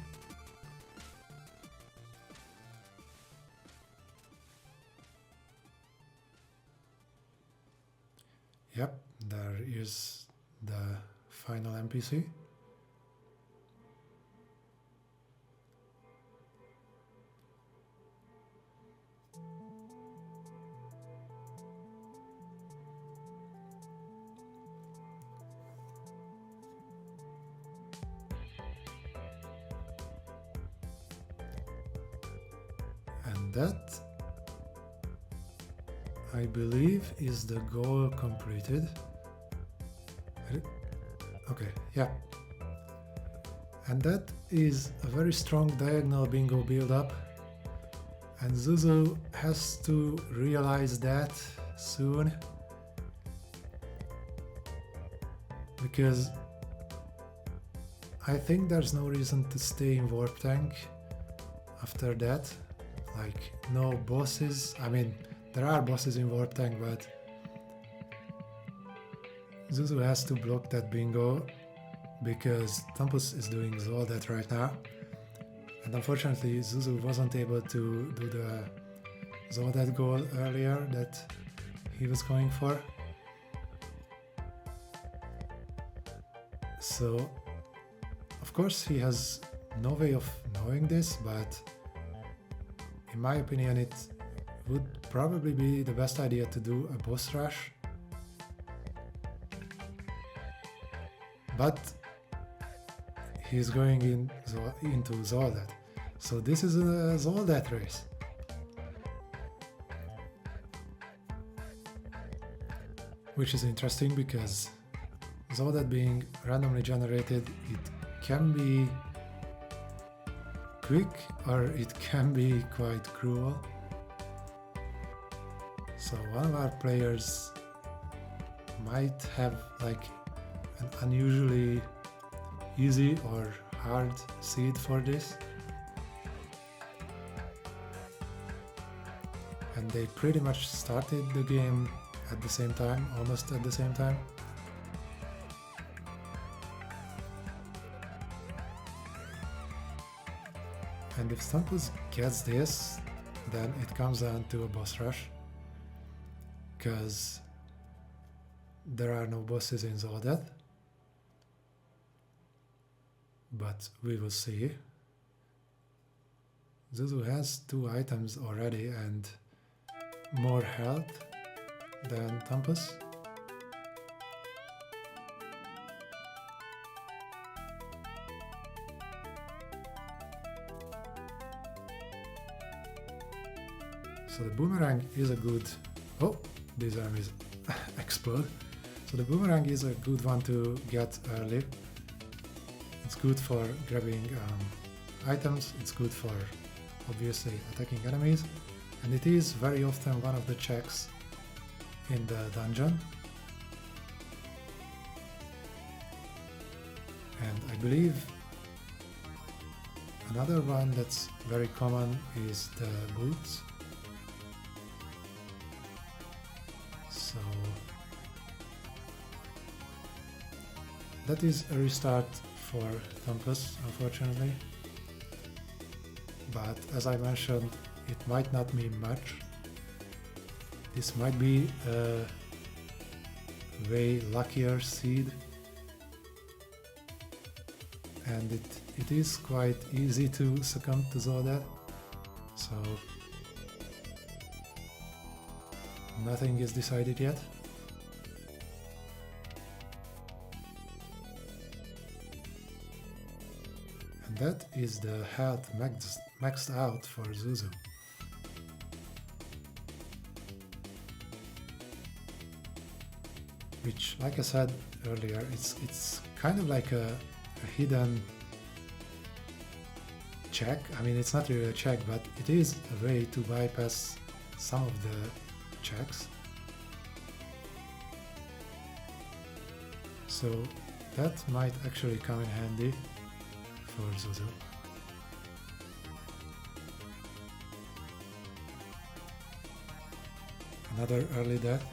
Yep, there is the final NPC. And that, I believe, is the goal completed. Okay, yeah. And that is a very strong diagonal bingo build-up, and Zuzu has to realize that soon, because I think there's no reason to stay in Warp Tank after that. Like, no bosses. I mean, there are bosses in Warp Tank, but Zuzu has to block that bingo because thumpus is doing all that right now. And unfortunately, Zuzu wasn't able to do the Zoldat goal earlier that he was going for. So, of course, he has no way of knowing this, but in my opinion, it would probably be the best idea to do a boss rush. But he's going into Zoldat. So this is a Zoldat race. Which is interesting because Zoldat being randomly generated, it can be quick or it can be quite cruel. So one of our players might have like an unusually easy or hard seed for this, and they pretty much started the game at the same time, almost at the same time. And if thumpus gets this, then it comes down to a boss rush, because there are no bosses in Zoldat. But we will see. Zuzu has 2 items already and more health than thumpus. So the boomerang is a good... Oh, these enemies explode. So the boomerang is a good one to get early. It's good for grabbing items, it's good for obviously attacking enemies, and it is very often one of the checks in the dungeon. And I believe another one that's very common is the boots. So that is a restart for thumpus, unfortunately, but as I mentioned, it might not mean much. This might be a way luckier seed, and it is quite easy to succumb to Zoldat, so nothing is decided yet. That is the health maxed out for Zuzu. Which, like I said earlier, it's kind of like a hidden check. I mean, it's not really a check, but it is a way to bypass some of the checks. So that might actually come in handy for Zuzu. Another early death.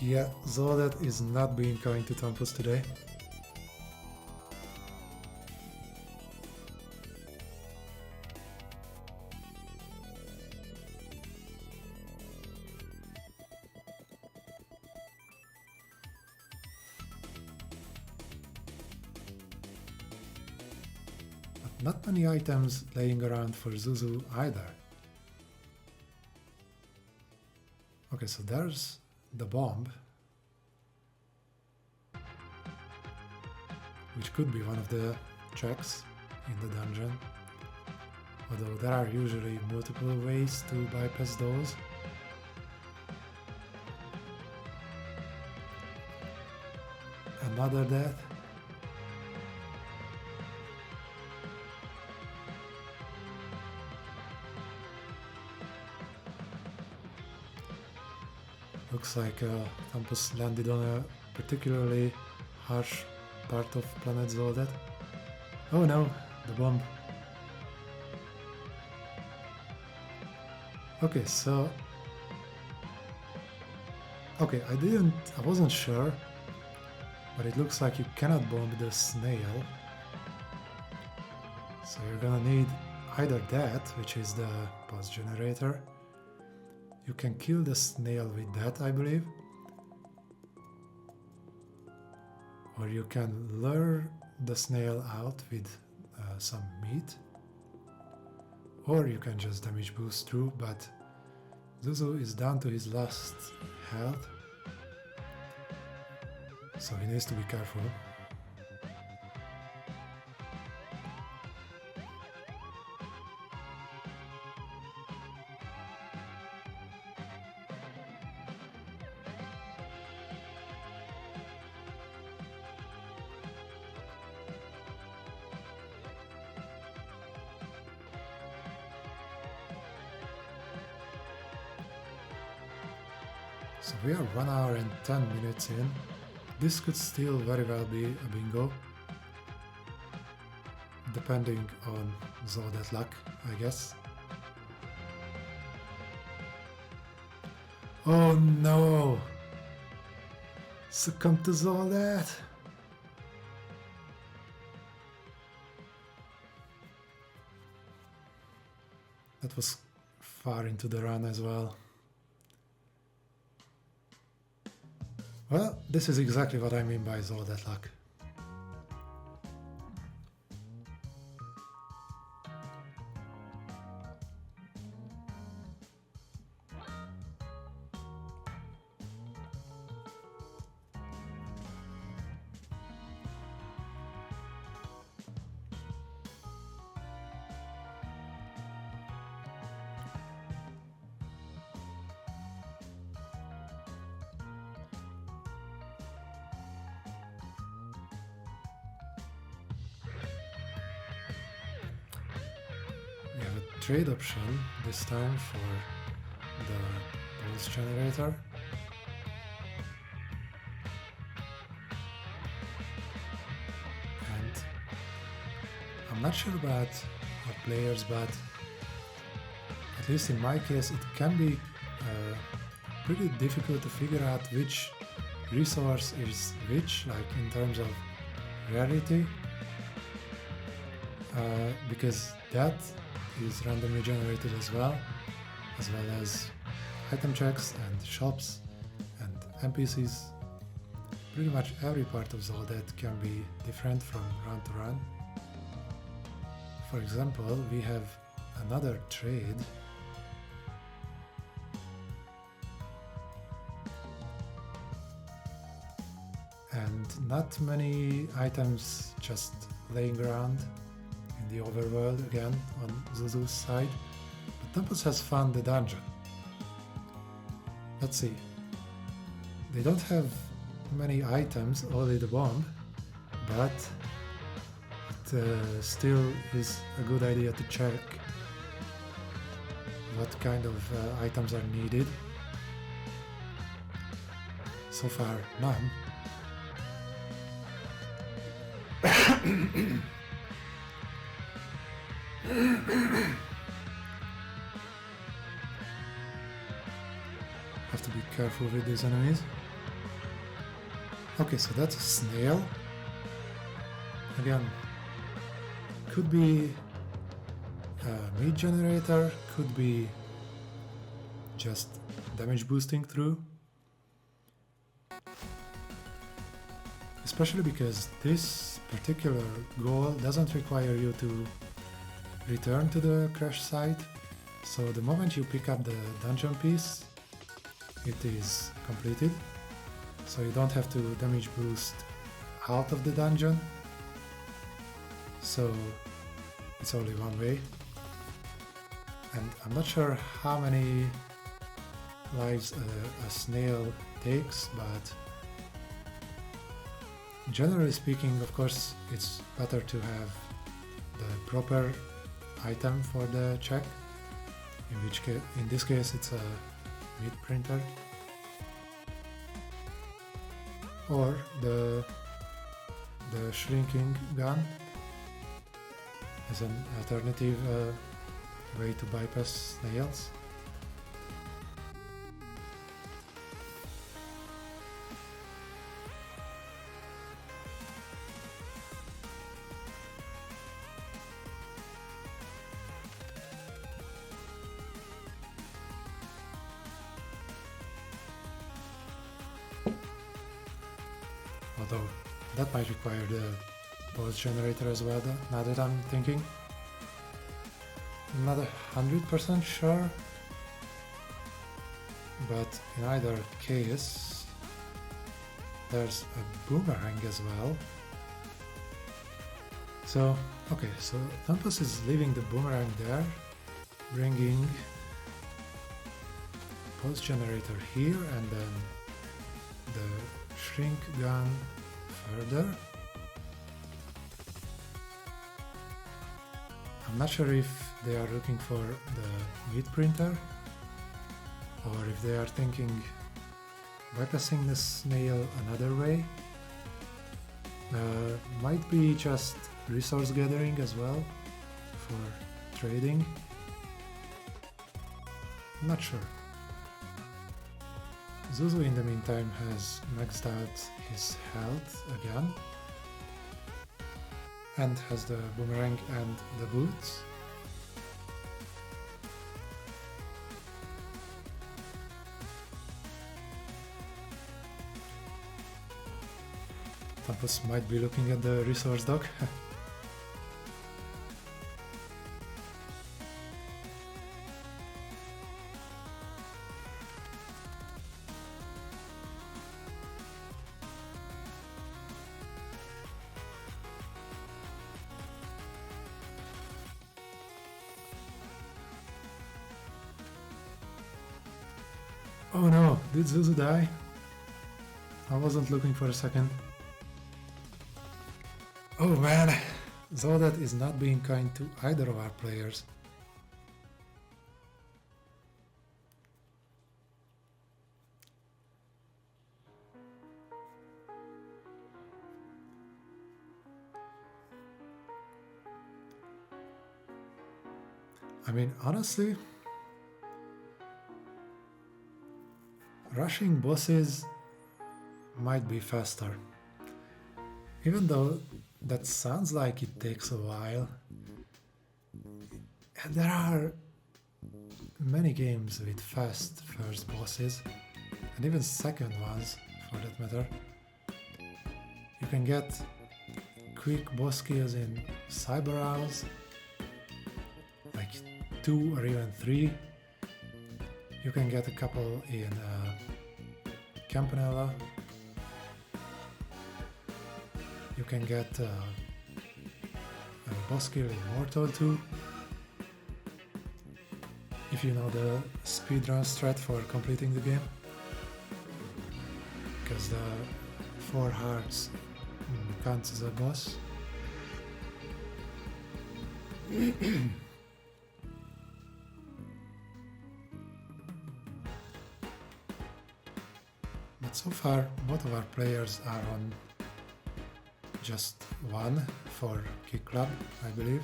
Yeah, Zoldet is not being kind to thumpus today. But not many items laying around for Zuzu either. Okay, so there's the bomb, which could be one of the checks in the dungeon, although there are usually multiple ways to bypass those. Another death. Looks like thumpus landed on a particularly harsh part of planet Zoldet. Oh no, the bomb. Okay, so... Okay, I wasn't sure, but it looks like you cannot bomb the snail. So you're gonna need either that, which is the pulse generator. You can kill the snail with that, I believe. Or you can lure the snail out with some meat. Or you can just damage boost through, but Zuzu is down to his last health. So he needs to be careful. So we are 1 hour and 10 minutes in. This could still very well be a bingo, depending on Zoldet luck, I guess. Oh no! Succumb to Zoldet! That was far into the run as well. Well, this is exactly what I mean by Zoldet luck. We have a trade option this time for the pulse generator. And I'm not sure about our players, but at least in my case it can be pretty difficult to figure out which resource is which, like in terms of rarity, because that is randomly generated as well as item checks and shops and NPCs. Pretty much every part of Zoldet can be different from run to run. For example, we have another trade . and not many items just laying around in the overworld again on Zuzu's side. But thumpus has found the dungeon. Let's see. They don't have many items, only the bomb, but it still is a good idea to check what kind of items are needed. So far, none. Have to be careful with these enemies. Okay, so that's a snail. Again, could be a meat generator, could be just damage boosting through. Especially because this particular goal doesn't require you to return to the crash site. So the moment you pick up the dungeon piece, it is completed. So you don't have to damage boost out of the dungeon. So it's only one way. And I'm not sure how many lives a snail takes, but generally speaking, of course, it's better to have the proper item for the check. In this case, it's a meat printer, or the shrinking gun as an alternative way to bypass snails. Although that might require the pulse generator as well, now that I'm thinking. I'm not 100% sure, but in either case there's a boomerang as well. So, okay, so thumpus is leaving the boomerang there, bringing pulse generator here, and then the shrink gun further. I'm not sure if they are looking for the meat printer, or if they are thinking bypassing the snail another way. Might be just resource gathering as well for trading. I'm not sure. Zuzu in the meantime has maxed out his health again and has the boomerang and the boots. Thumpus might be looking at the resource dock. Oh no, did Zuzu die? I wasn't looking for a second. Oh man, Zodat is not being kind to either of our players. I mean, honestly, rushing bosses might be faster. Even though that sounds like it takes a while. And there are many games with fast first bosses, and even second ones for that matter. You can get quick boss kills in Cyber Owls, like 2 or even 3. You can get a couple in Campanella. You can get a boss kill in Mortal 2 if you know the speedrun strat for completing the game, because the 4 hearts counts as a boss. But so far, both of our players are on just 1 for Kick Club, I believe.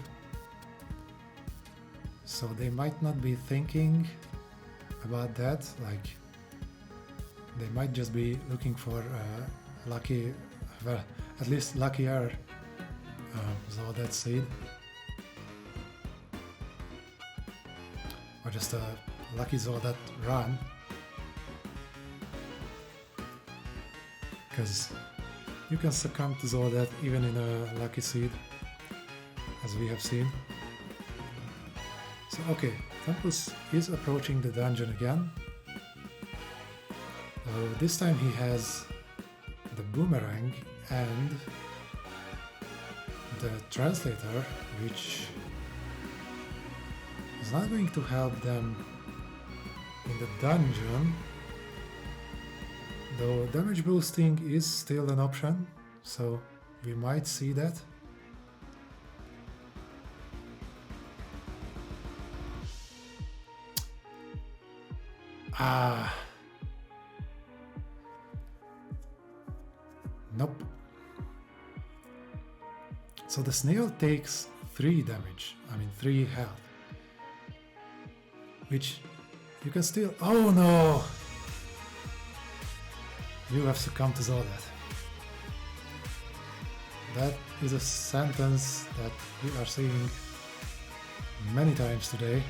So they might not be thinking about that, like they might just be looking for lucky, well, at least luckier Zoldat seed. Or just a lucky Zoldat run. Because you can succumb to Zoldat even in a lucky seed, as we have seen. So okay, thumpus is approaching the dungeon again. This time he has the boomerang and the translator, which is not going to help them in the dungeon, though damage boosting is still an option, so we might see that. Nope. So the snail takes 3 damage, I mean 3 health, which you can still... Oh no! You have succumbed to Zoldat. That is a sentence that we are seeing many times today.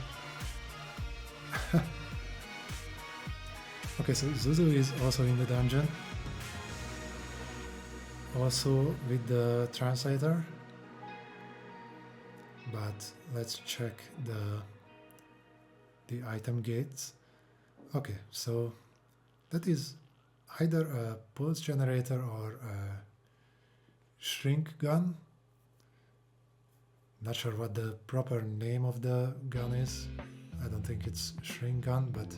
Okay, so Zuzu is also in the dungeon. Also with the translator. But let's check the item gates. Okay, so that is either a pulse generator or a shrink gun. Not sure what the proper name of the gun is. I don't think it's shrink gun, but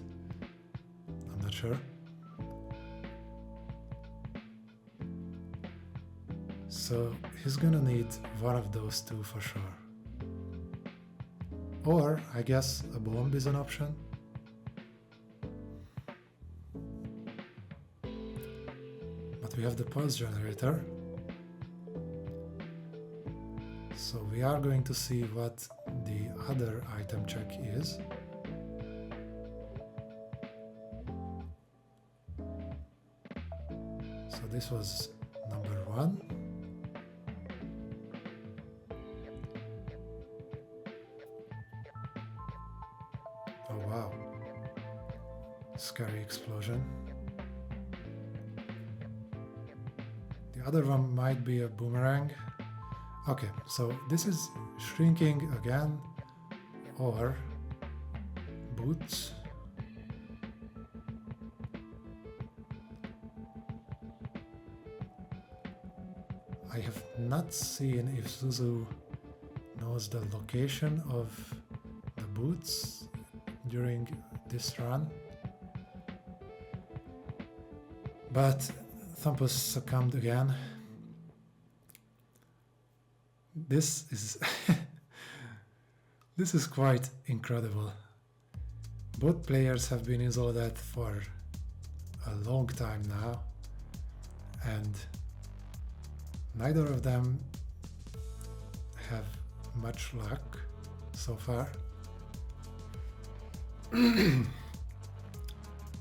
I'm not sure. So he's gonna need one of those two for sure. Or I guess a bomb is an option. But we have the pulse generator. So we are going to see what the other item check is. So this was number 1. Oh wow. Scary explosion. The other one might be a boomerang. Okay, so this is shrinking again, or boots. I have not seen if Zuzu knows the location of the boots during this run, but thumpus succumbed again. This is this is quite incredible. Both players have been in Zoldat for a long time now, and neither of them have much luck so far.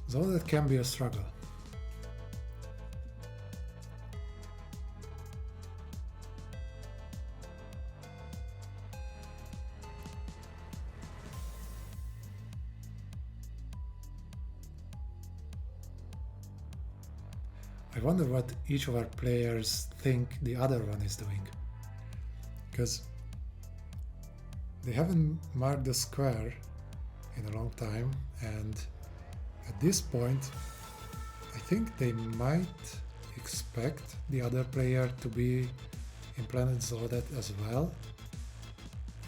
Zoldat can be a struggle. I wonder what each of our players think the other one is doing, because they haven't marked the square in a long time, and at this point I think they might expect the other player to be in Planet Zodet as well,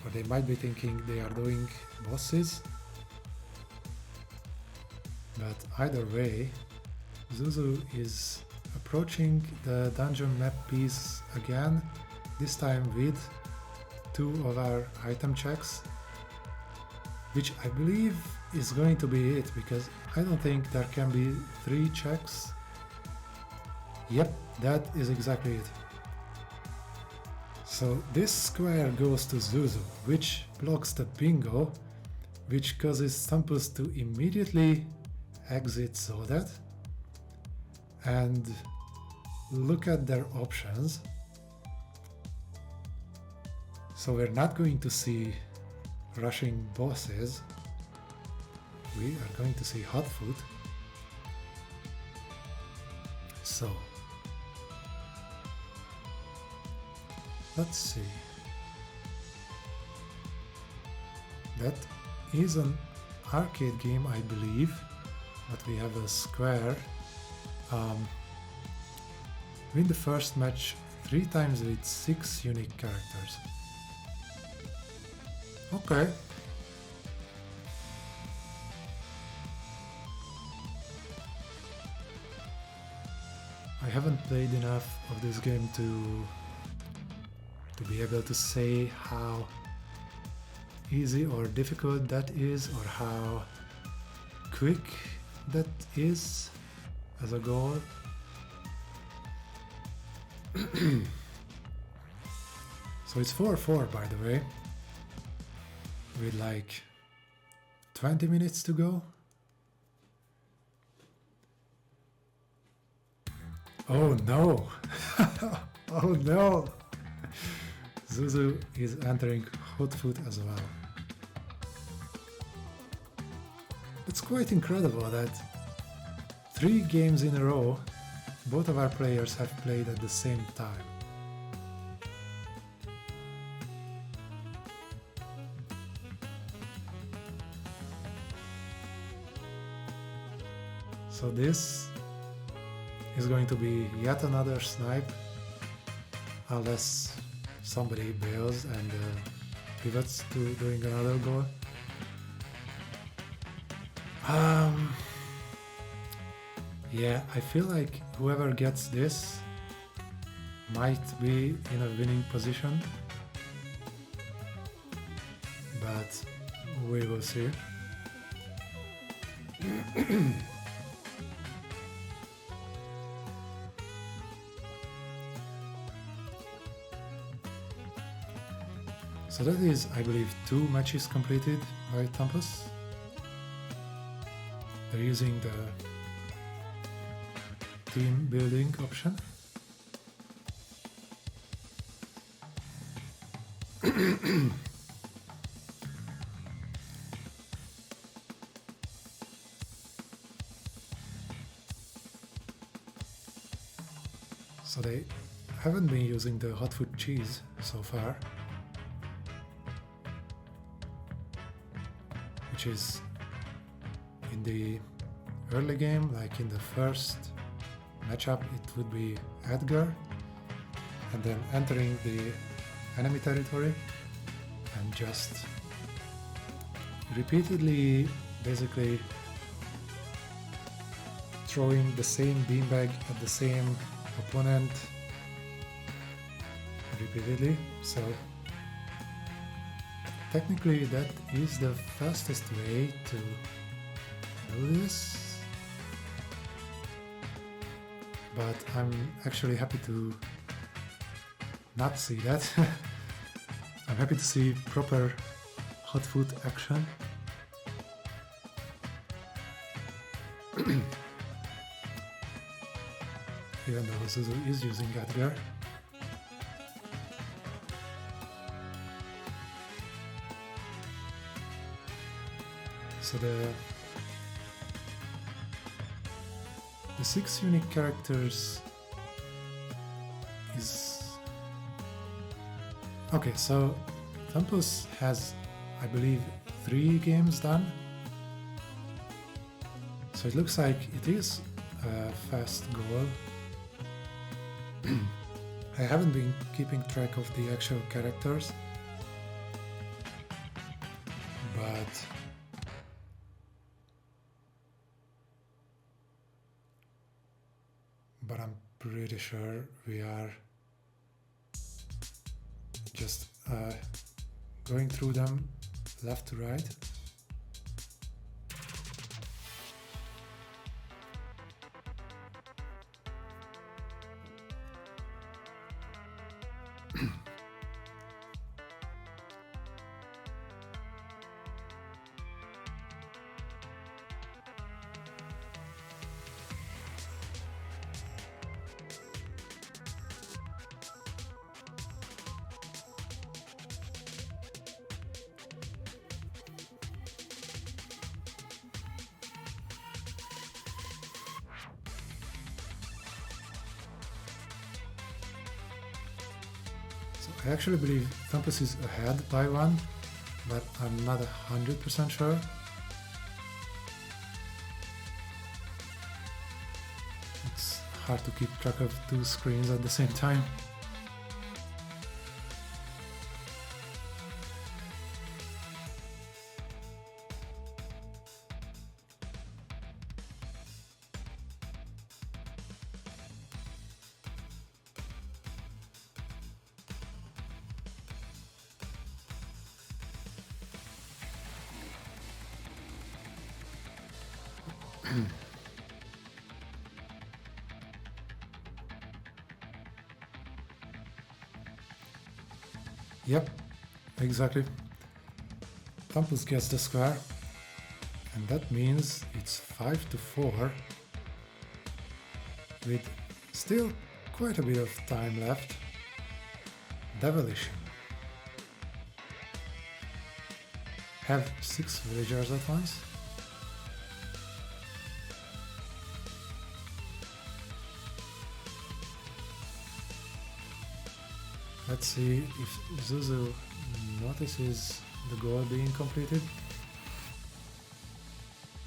or they might be thinking they are doing bosses. But either way, Zuzu is approaching the dungeon map piece again, this time with 2 of our item checks, which I believe is going to be it, because I don't think there can be 3 checks. Yep, that is exactly it. So this square goes to Zuzu, which blocks the bingo, which causes thumpus to immediately exit Zodet and look at their options. So we're not going to see rushing bosses, we are going to see hot food. So let's see. That is an arcade game, I believe, but we have a square. Win the first match 3 times with 6 unique characters. Okay. I haven't played enough of this game to be able to say how easy or difficult that is, or how quick that is as a goal. So it's 4-4, by the way, with like 20 minutes to go. Oh no! Oh no! Zuzu is entering hot food as well. It's quite incredible that 3 games in a row both of our players have played at the same time. So this is going to be yet another snipe, unless somebody bails and pivots to doing another goal. Yeah, I feel like whoever gets this might be in a winning position, but we will see. So that is, I believe, 2 matches completed by thumpus. They're using the team building option. So they haven't been using the hot food cheese so far, which is in the early game, like in the first matchup, it would be Edgar, and then entering the enemy territory and just repeatedly basically throwing the same beanbag at the same opponent repeatedly. So technically that is the fastest way to do this, but I'm actually happy to not see that. I'm happy to see proper hot food action. Even though Zuzu is using Edgar. So the 6 unique characters is... Okay, so thumpus has, I believe, 3 games done. So it looks like it is a fast goal. I haven't been keeping track of the actual characters, but I'm pretty sure we are just going through them left to right. I actually believe Thumpus is ahead by one, but I'm not 100% sure. It's hard to keep track of two screens at the same time. Yep, exactly. Thumpus gets the square, and that means it's 5-4, with still quite a bit of time left. Devilish. Have 6 villagers at once. Let's see if Zuzu notices the goal being completed.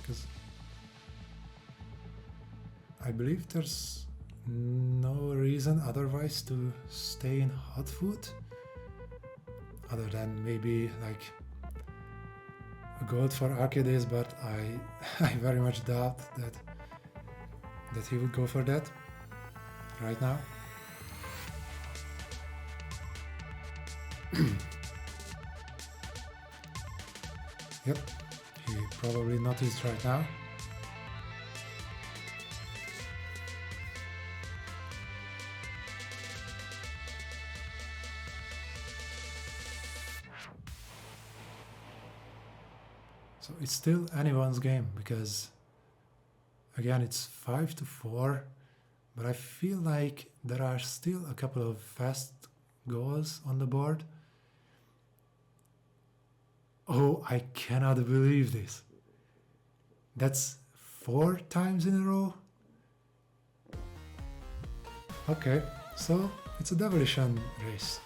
Because I believe there's no reason otherwise to stay in hot food, other than maybe like a gold for Arcades, but I very much doubt that he would go for that right now. Yep, he probably noticed right now. So it's still anyone's game, because again it's 5-4, but I feel like there are still a couple of fast goals on the board. Oh, I cannot believe this. That's 4 times in a row? Okay, so it's a demolition race.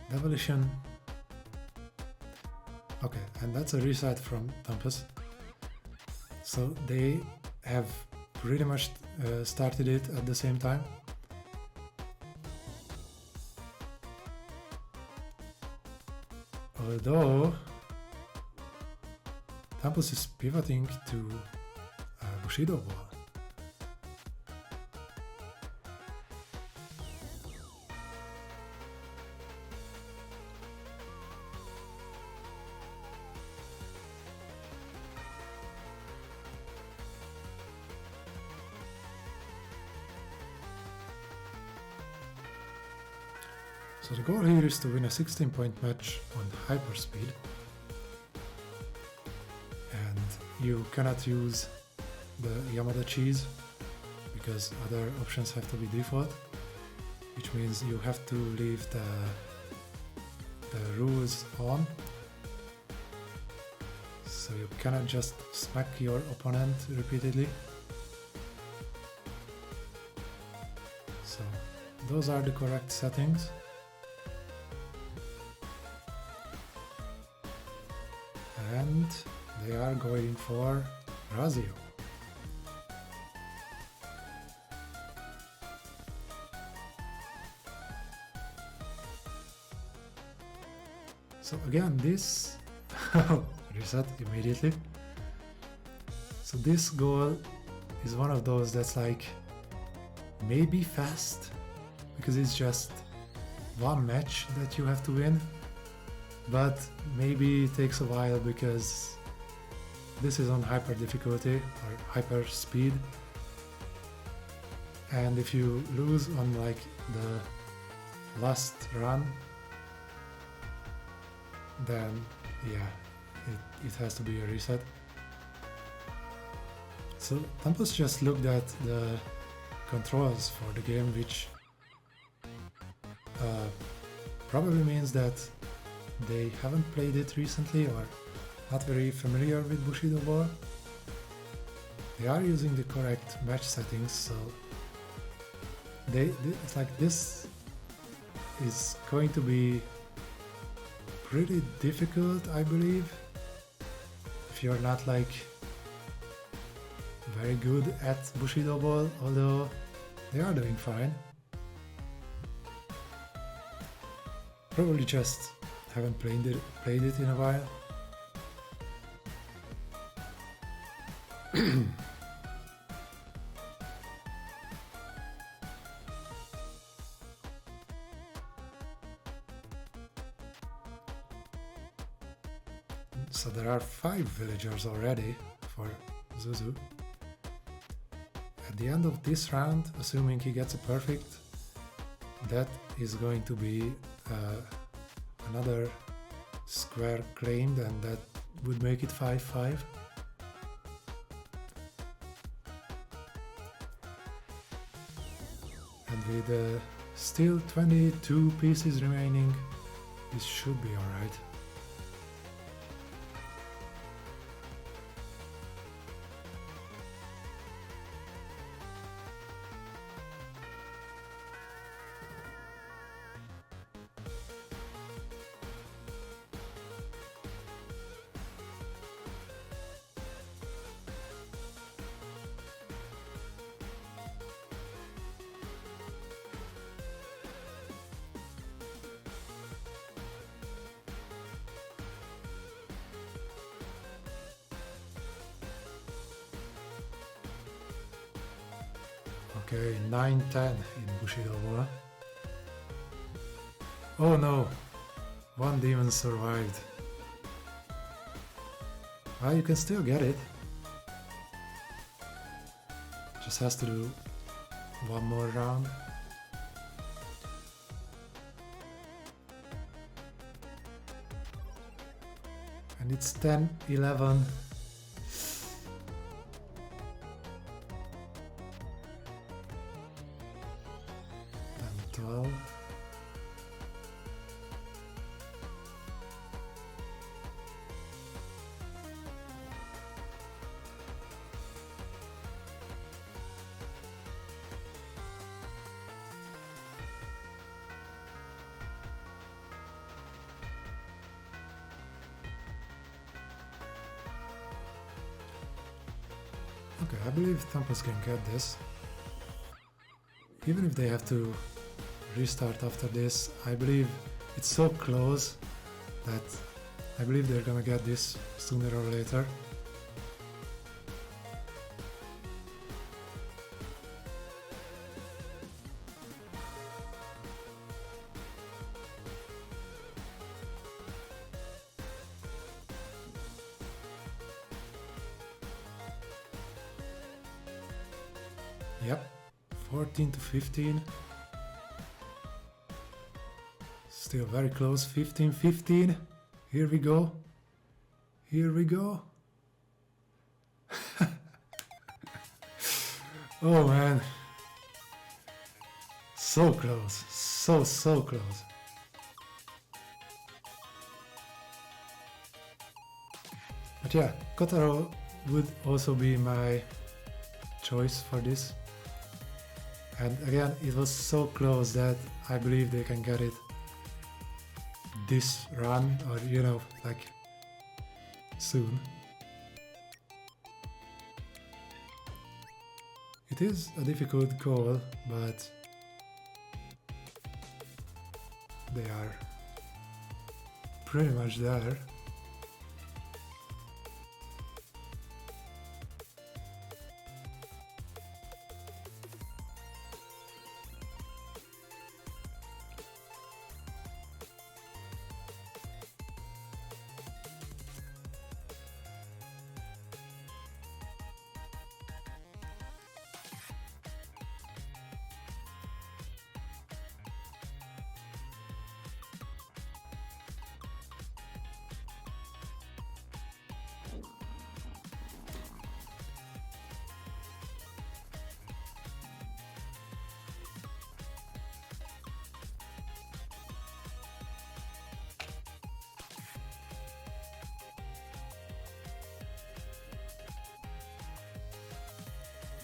Demolition. Okay, and that's a reset from Thumpus. So they have pretty much started it at the same time. Although Thumpus is pivoting to Bushido Ball. So the goal here is to win a 16-point match on hyperspeed, and you cannot use the Yamada cheese because other options have to be default, which means you have to leave the rules on, so you cannot just smack your opponent repeatedly. So those are the correct settings. And they are going for Razio. So again, this reset immediately. So this goal is one of those that's like maybe fast because it's just one match that you have to win, but maybe it takes a while because this is on hyper difficulty or hyper speed, and if you lose on like the last run, then yeah, it has to be a reset. So thumpus just looked at the controls for the game, which probably means that they haven't played it recently or not very familiar with Bushido War. They are using the correct match settings, so it's like this is going to be pretty difficult, I believe, if you're not like very good at Bushido Ball, although they are doing fine. Probably just haven't played it in a while. So there are 5 villagers already for Zuzu. At the end of this round, assuming he gets a perfect, that is going to be another square claimed, and that would make it 5-5. And with still 22 pieces remaining, this should be alright. Okay, 9-10 in Bushido War. Oh no! One demon survived. Well, you can still get it. Just has to do one more round. And it's 10-11. 12. Okay, I believe thumpus can get this. Even if they have to restart after this, I believe it's so close that I believe they're gonna get this sooner or later. Yep, 14-15. Still very close, 15-15. Here we go. Here we go. Oh man. So close. So close. But yeah, Kotaro would also be my choice for this. And again, it was so close that I believe they can get it this run, or you know, like soon. It is a difficult call, but they are pretty much there.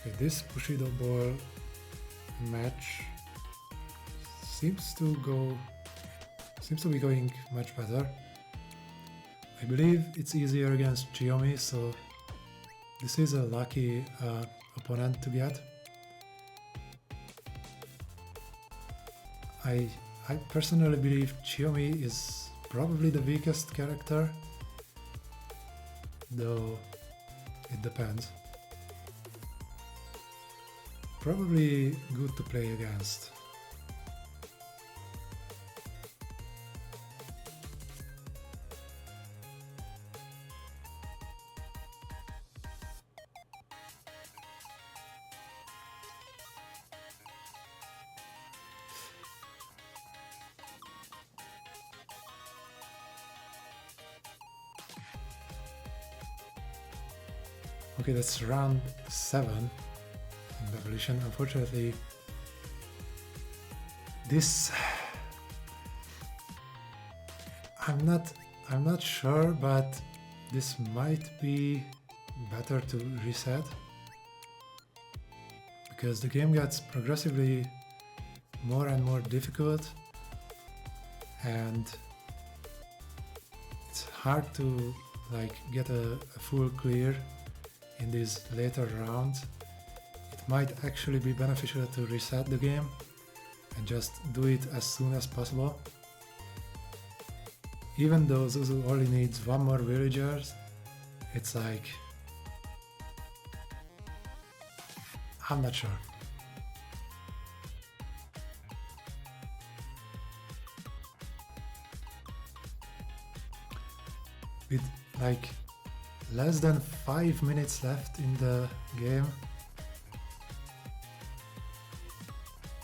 Okay, this Bushido ball match seems to be going much better. I believe it's easier against Chiomi, so this is a lucky opponent to get. I personally believe Chiomi is probably the weakest character, though it depends. Probably good to play against. Okay, that's round 7 in Revolution. Unfortunately, this I'm not sure, but this might be better to reset, because the game gets progressively more and more difficult, and it's hard to like get a full clear in these later rounds. It might actually be beneficial to reset the game and just do it as soon as possible. Even though Zuzu only needs one more villagers, it's like, I'm not sure. With like less than 5 minutes left in the game,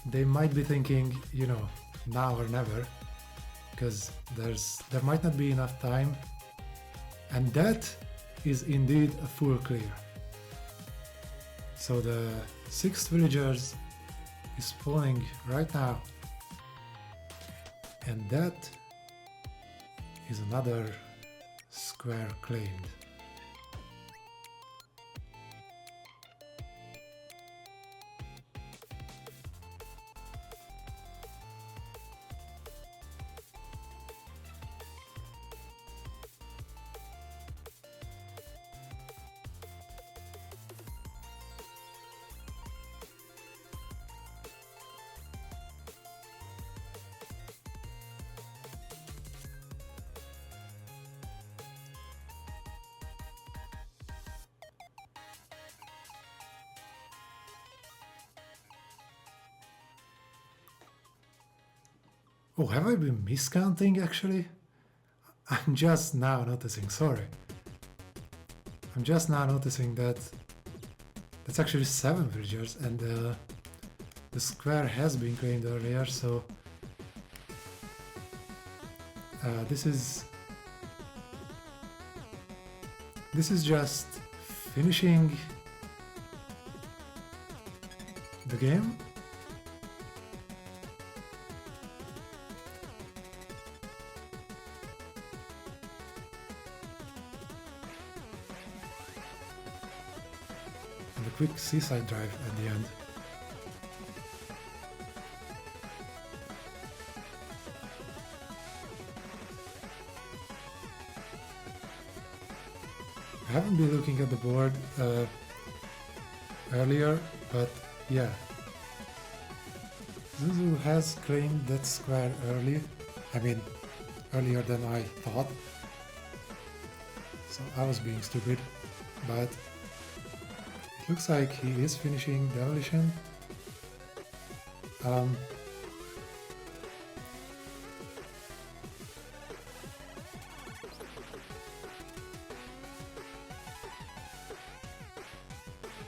they might be thinking, you know, now or never, because there might not be enough time, and that is indeed a full clear. So the 6th villagers is spawning right now, and that is another square claimed. Oh, have I been miscounting actually? I'm just now noticing, sorry. I'm just now noticing that that's actually 7 villagers, and the square has been claimed earlier, so this is just finishing the game. And a quick seaside drive at the end. I haven't been looking at the board earlier, but yeah. Zuzu has claimed that square early. I mean, earlier than I thought. So I was being stupid, but it looks like he is finishing demolition.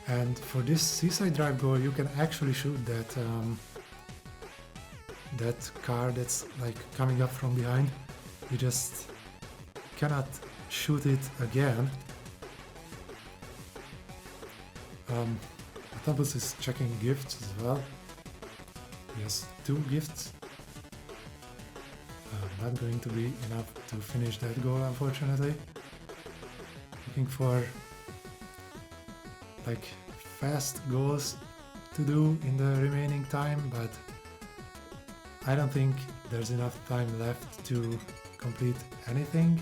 And for this seaside drive goal, you can actually shoot that that car that's like coming up from behind. You just cannot shoot it again. Thumpus is checking gifts as well. He has 2 gifts. Not going to be enough to finish that goal, unfortunately. Looking for like fast goals to do in the remaining time, but I don't think there's enough time left to complete anything.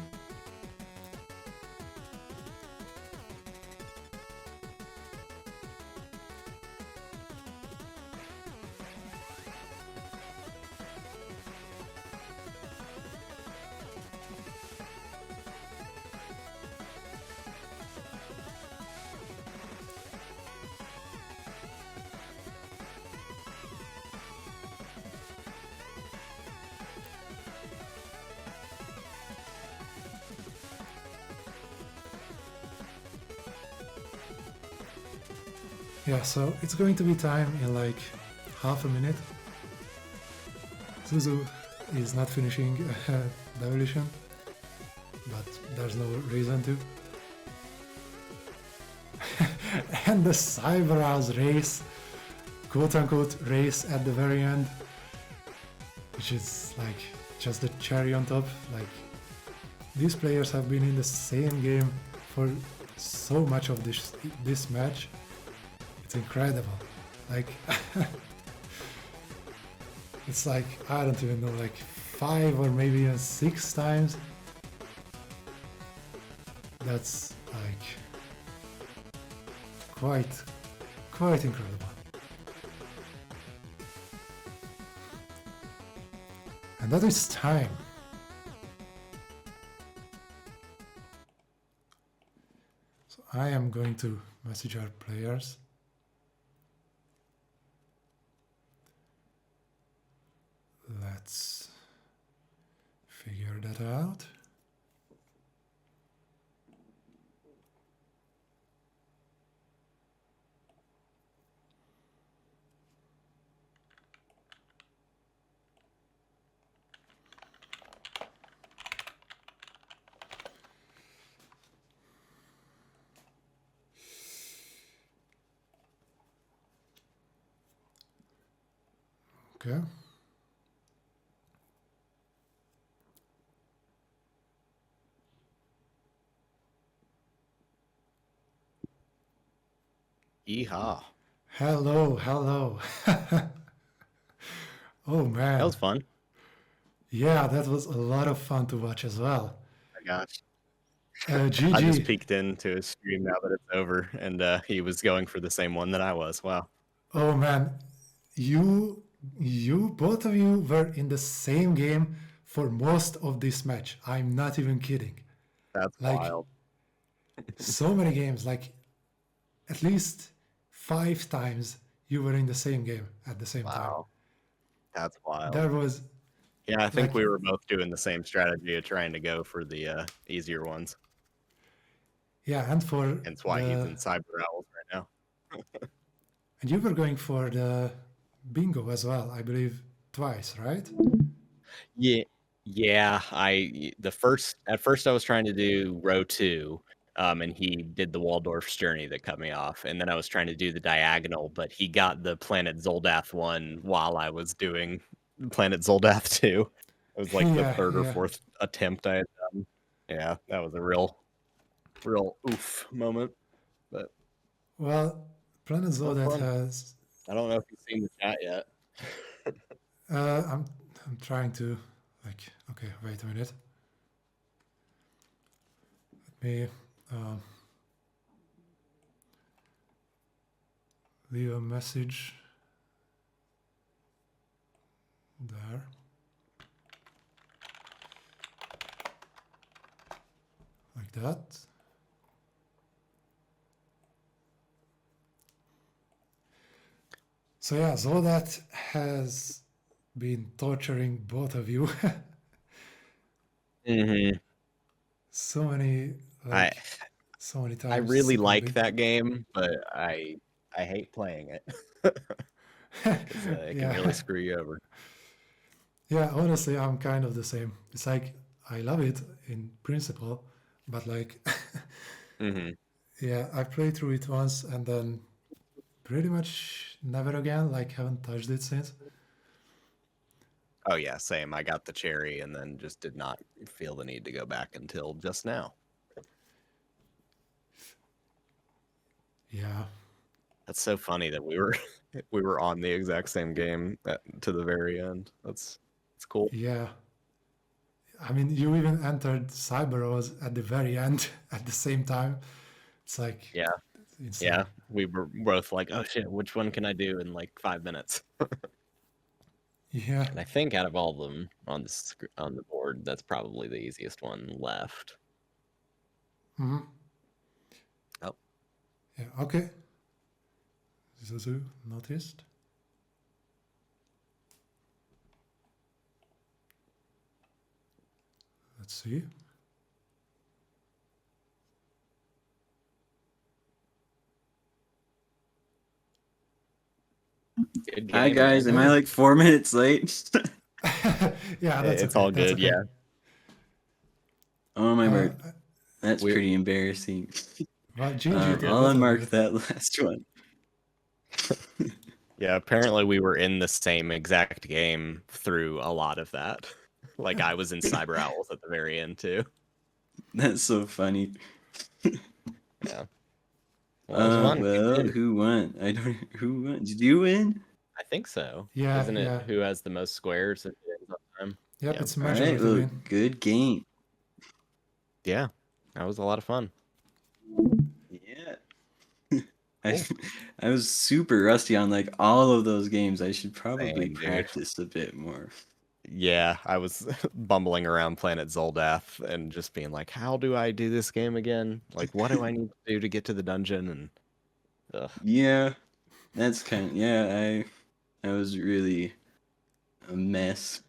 Yeah, so it's going to be time in like half a minute. Zuzu is not finishing demolition, but there's no reason to. And the Cyberhouse race, quote-unquote race at the very end, which is like just the cherry on top. Like, these players have been in the same game for so much of this match. It's incredible. Like, it's like, I don't even know, like 5 or maybe even 6 times. That's like quite incredible. And that is time. So I am going to message our players. Let's figure that out. Okay. Yeehaw. Hello. Oh man. That was fun. Yeah, that was a lot of fun to watch as well. Oh my gosh. GG. I just peeked into his stream now that it's over, and he was going for the same one that I was. Wow. Oh man, you both of you were in the same game for most of this match. I'm not even kidding. That's Like, wild. so many games, like at least 5 times you were in the same game at the same time. Wow. That's wild. There was, Yeah, I think like, we were both doing the same strategy of trying to go for the easier ones. yeah, and for Hence why he's in Cyber Owls right now. and you were going for the bingo as well, I believe, twice, right? Yeah. At first I was trying to do row 2, and he did the Waldorf's journey that cut me off, and then I was trying to do the diagonal, but he got the Planet Zoldath one while I was doing Planet Zoldath 2. It was like the Yeah, 3rd or yeah. 4th attempt I had done. Yeah, that was a real oof moment. But Well, Planet Zoldat fun. has. I don't know if you've seen the chat yet. I'm trying to, like, okay, wait a minute. Let me leave a message there. Like that. So yeah, Zoldat has been torturing both of you Mm-hmm. so many I so many I times. really like secretly. that game, but I hate playing it because it can really Yeah. screw you over. Yeah, honestly, I'm kind of the same. It's like I love it in principle, but like, Mm-hmm. yeah, I played through it once and then pretty much never again. Like, haven't touched it since. Oh yeah, same. I got the cherry and then just did not feel the need to go back until just now. Yeah, That's so funny that we were we were on the exact same game to the very end. It's cool. yeah. I mean, you even entered Cyberose at the very end at the same time. It's like Yeah, insane. yeah. We were both like, "Oh shit, which one can I do in like 5 minutes?" Yeah. And I think out of all of them on on the board, that's probably the easiest one left. Hmm. Oh, Yeah. Okay. Zuzu noticed. Let's see. good Hi game, man. guys, am I like 4 minutes late? Yeah, that's It's okay. all That's good. okay. Yeah, Oh my Uh, word, that's we pretty embarrassing. well, GG to I'll both of you. unmark that last one. yeah. Apparently, we were in the same exact game through a lot of that. Like I was in Cyber Owls at the very end too. That's so funny. Yeah. Well, it was fun. Good Well, game. who won? I don't. Who won? Did you win? I think so. Yeah, Isn't it yeah. who has the most squares at the end of time? Yep, Yeah. it's All right. majority Well, win. good game. Yeah. That was a lot of fun. Yeah. I I was super rusty on like all of those games. I should probably Same, dude. practice a bit more. Yeah, I was bumbling around Planet Zoldath and just being like, how do I do this game again? Like, what do I need to do to get to the dungeon? And ugh. Yeah, that's kind of yeah. I was really a mess.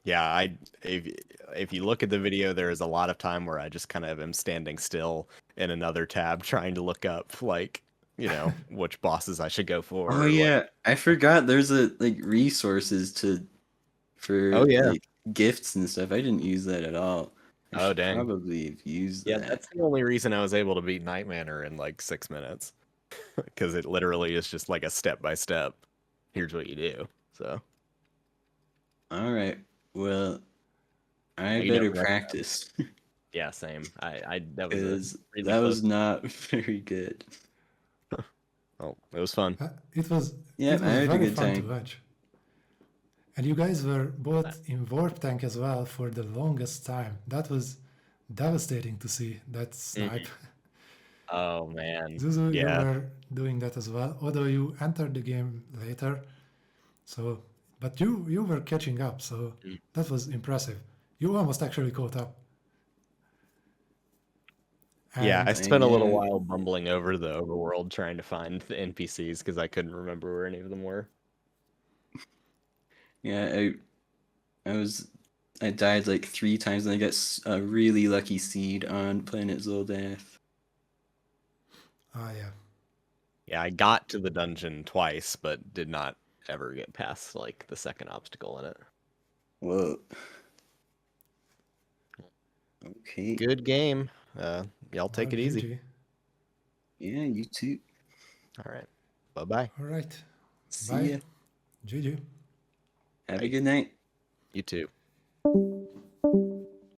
Yeah, if you look at the video, there is a lot of time where I just kind of am standing still in another tab trying to look up like, which bosses I should go for. Oh or, like, yeah, I forgot there's a like resources for oh yeah. like gifts and stuff. I didn't use that at all. I Oh should dang. probably have used Yeah, that. that's the only reason I was able to beat Night Manor in like 6 minutes. Because it literally is just like a step by step. Here's what you do. So All right. Well, I you know better the next time. practice Yeah, same. I that was a because really that close. was not very good. Oh, it was fun. It was Yeah, it I was had a very good fun time. to watch. And you guys were both in Warp Tank as well for the longest time. That was devastating to see that snipe. Oh man. Zuzu, you Yeah. were doing that as well, although you entered the game later. So, but you were catching up, so Mm. that was impressive. You almost actually caught up. Yeah, I And spent a little Yeah. while bumbling over the overworld trying to find the NPCs because I couldn't remember where any of them were. Yeah, I died like 3 times and I got a really lucky seed on Planet Zoldath. yeah. Yeah, I got to the dungeon twice, but did not ever get past like the second obstacle in it. Whoa. Okay. Good game. Y'all take Well, it easy. GG. Yeah, you too. All right. Bye-bye. All right. See Bye. ya. GG. Have Bye. a good night. You too.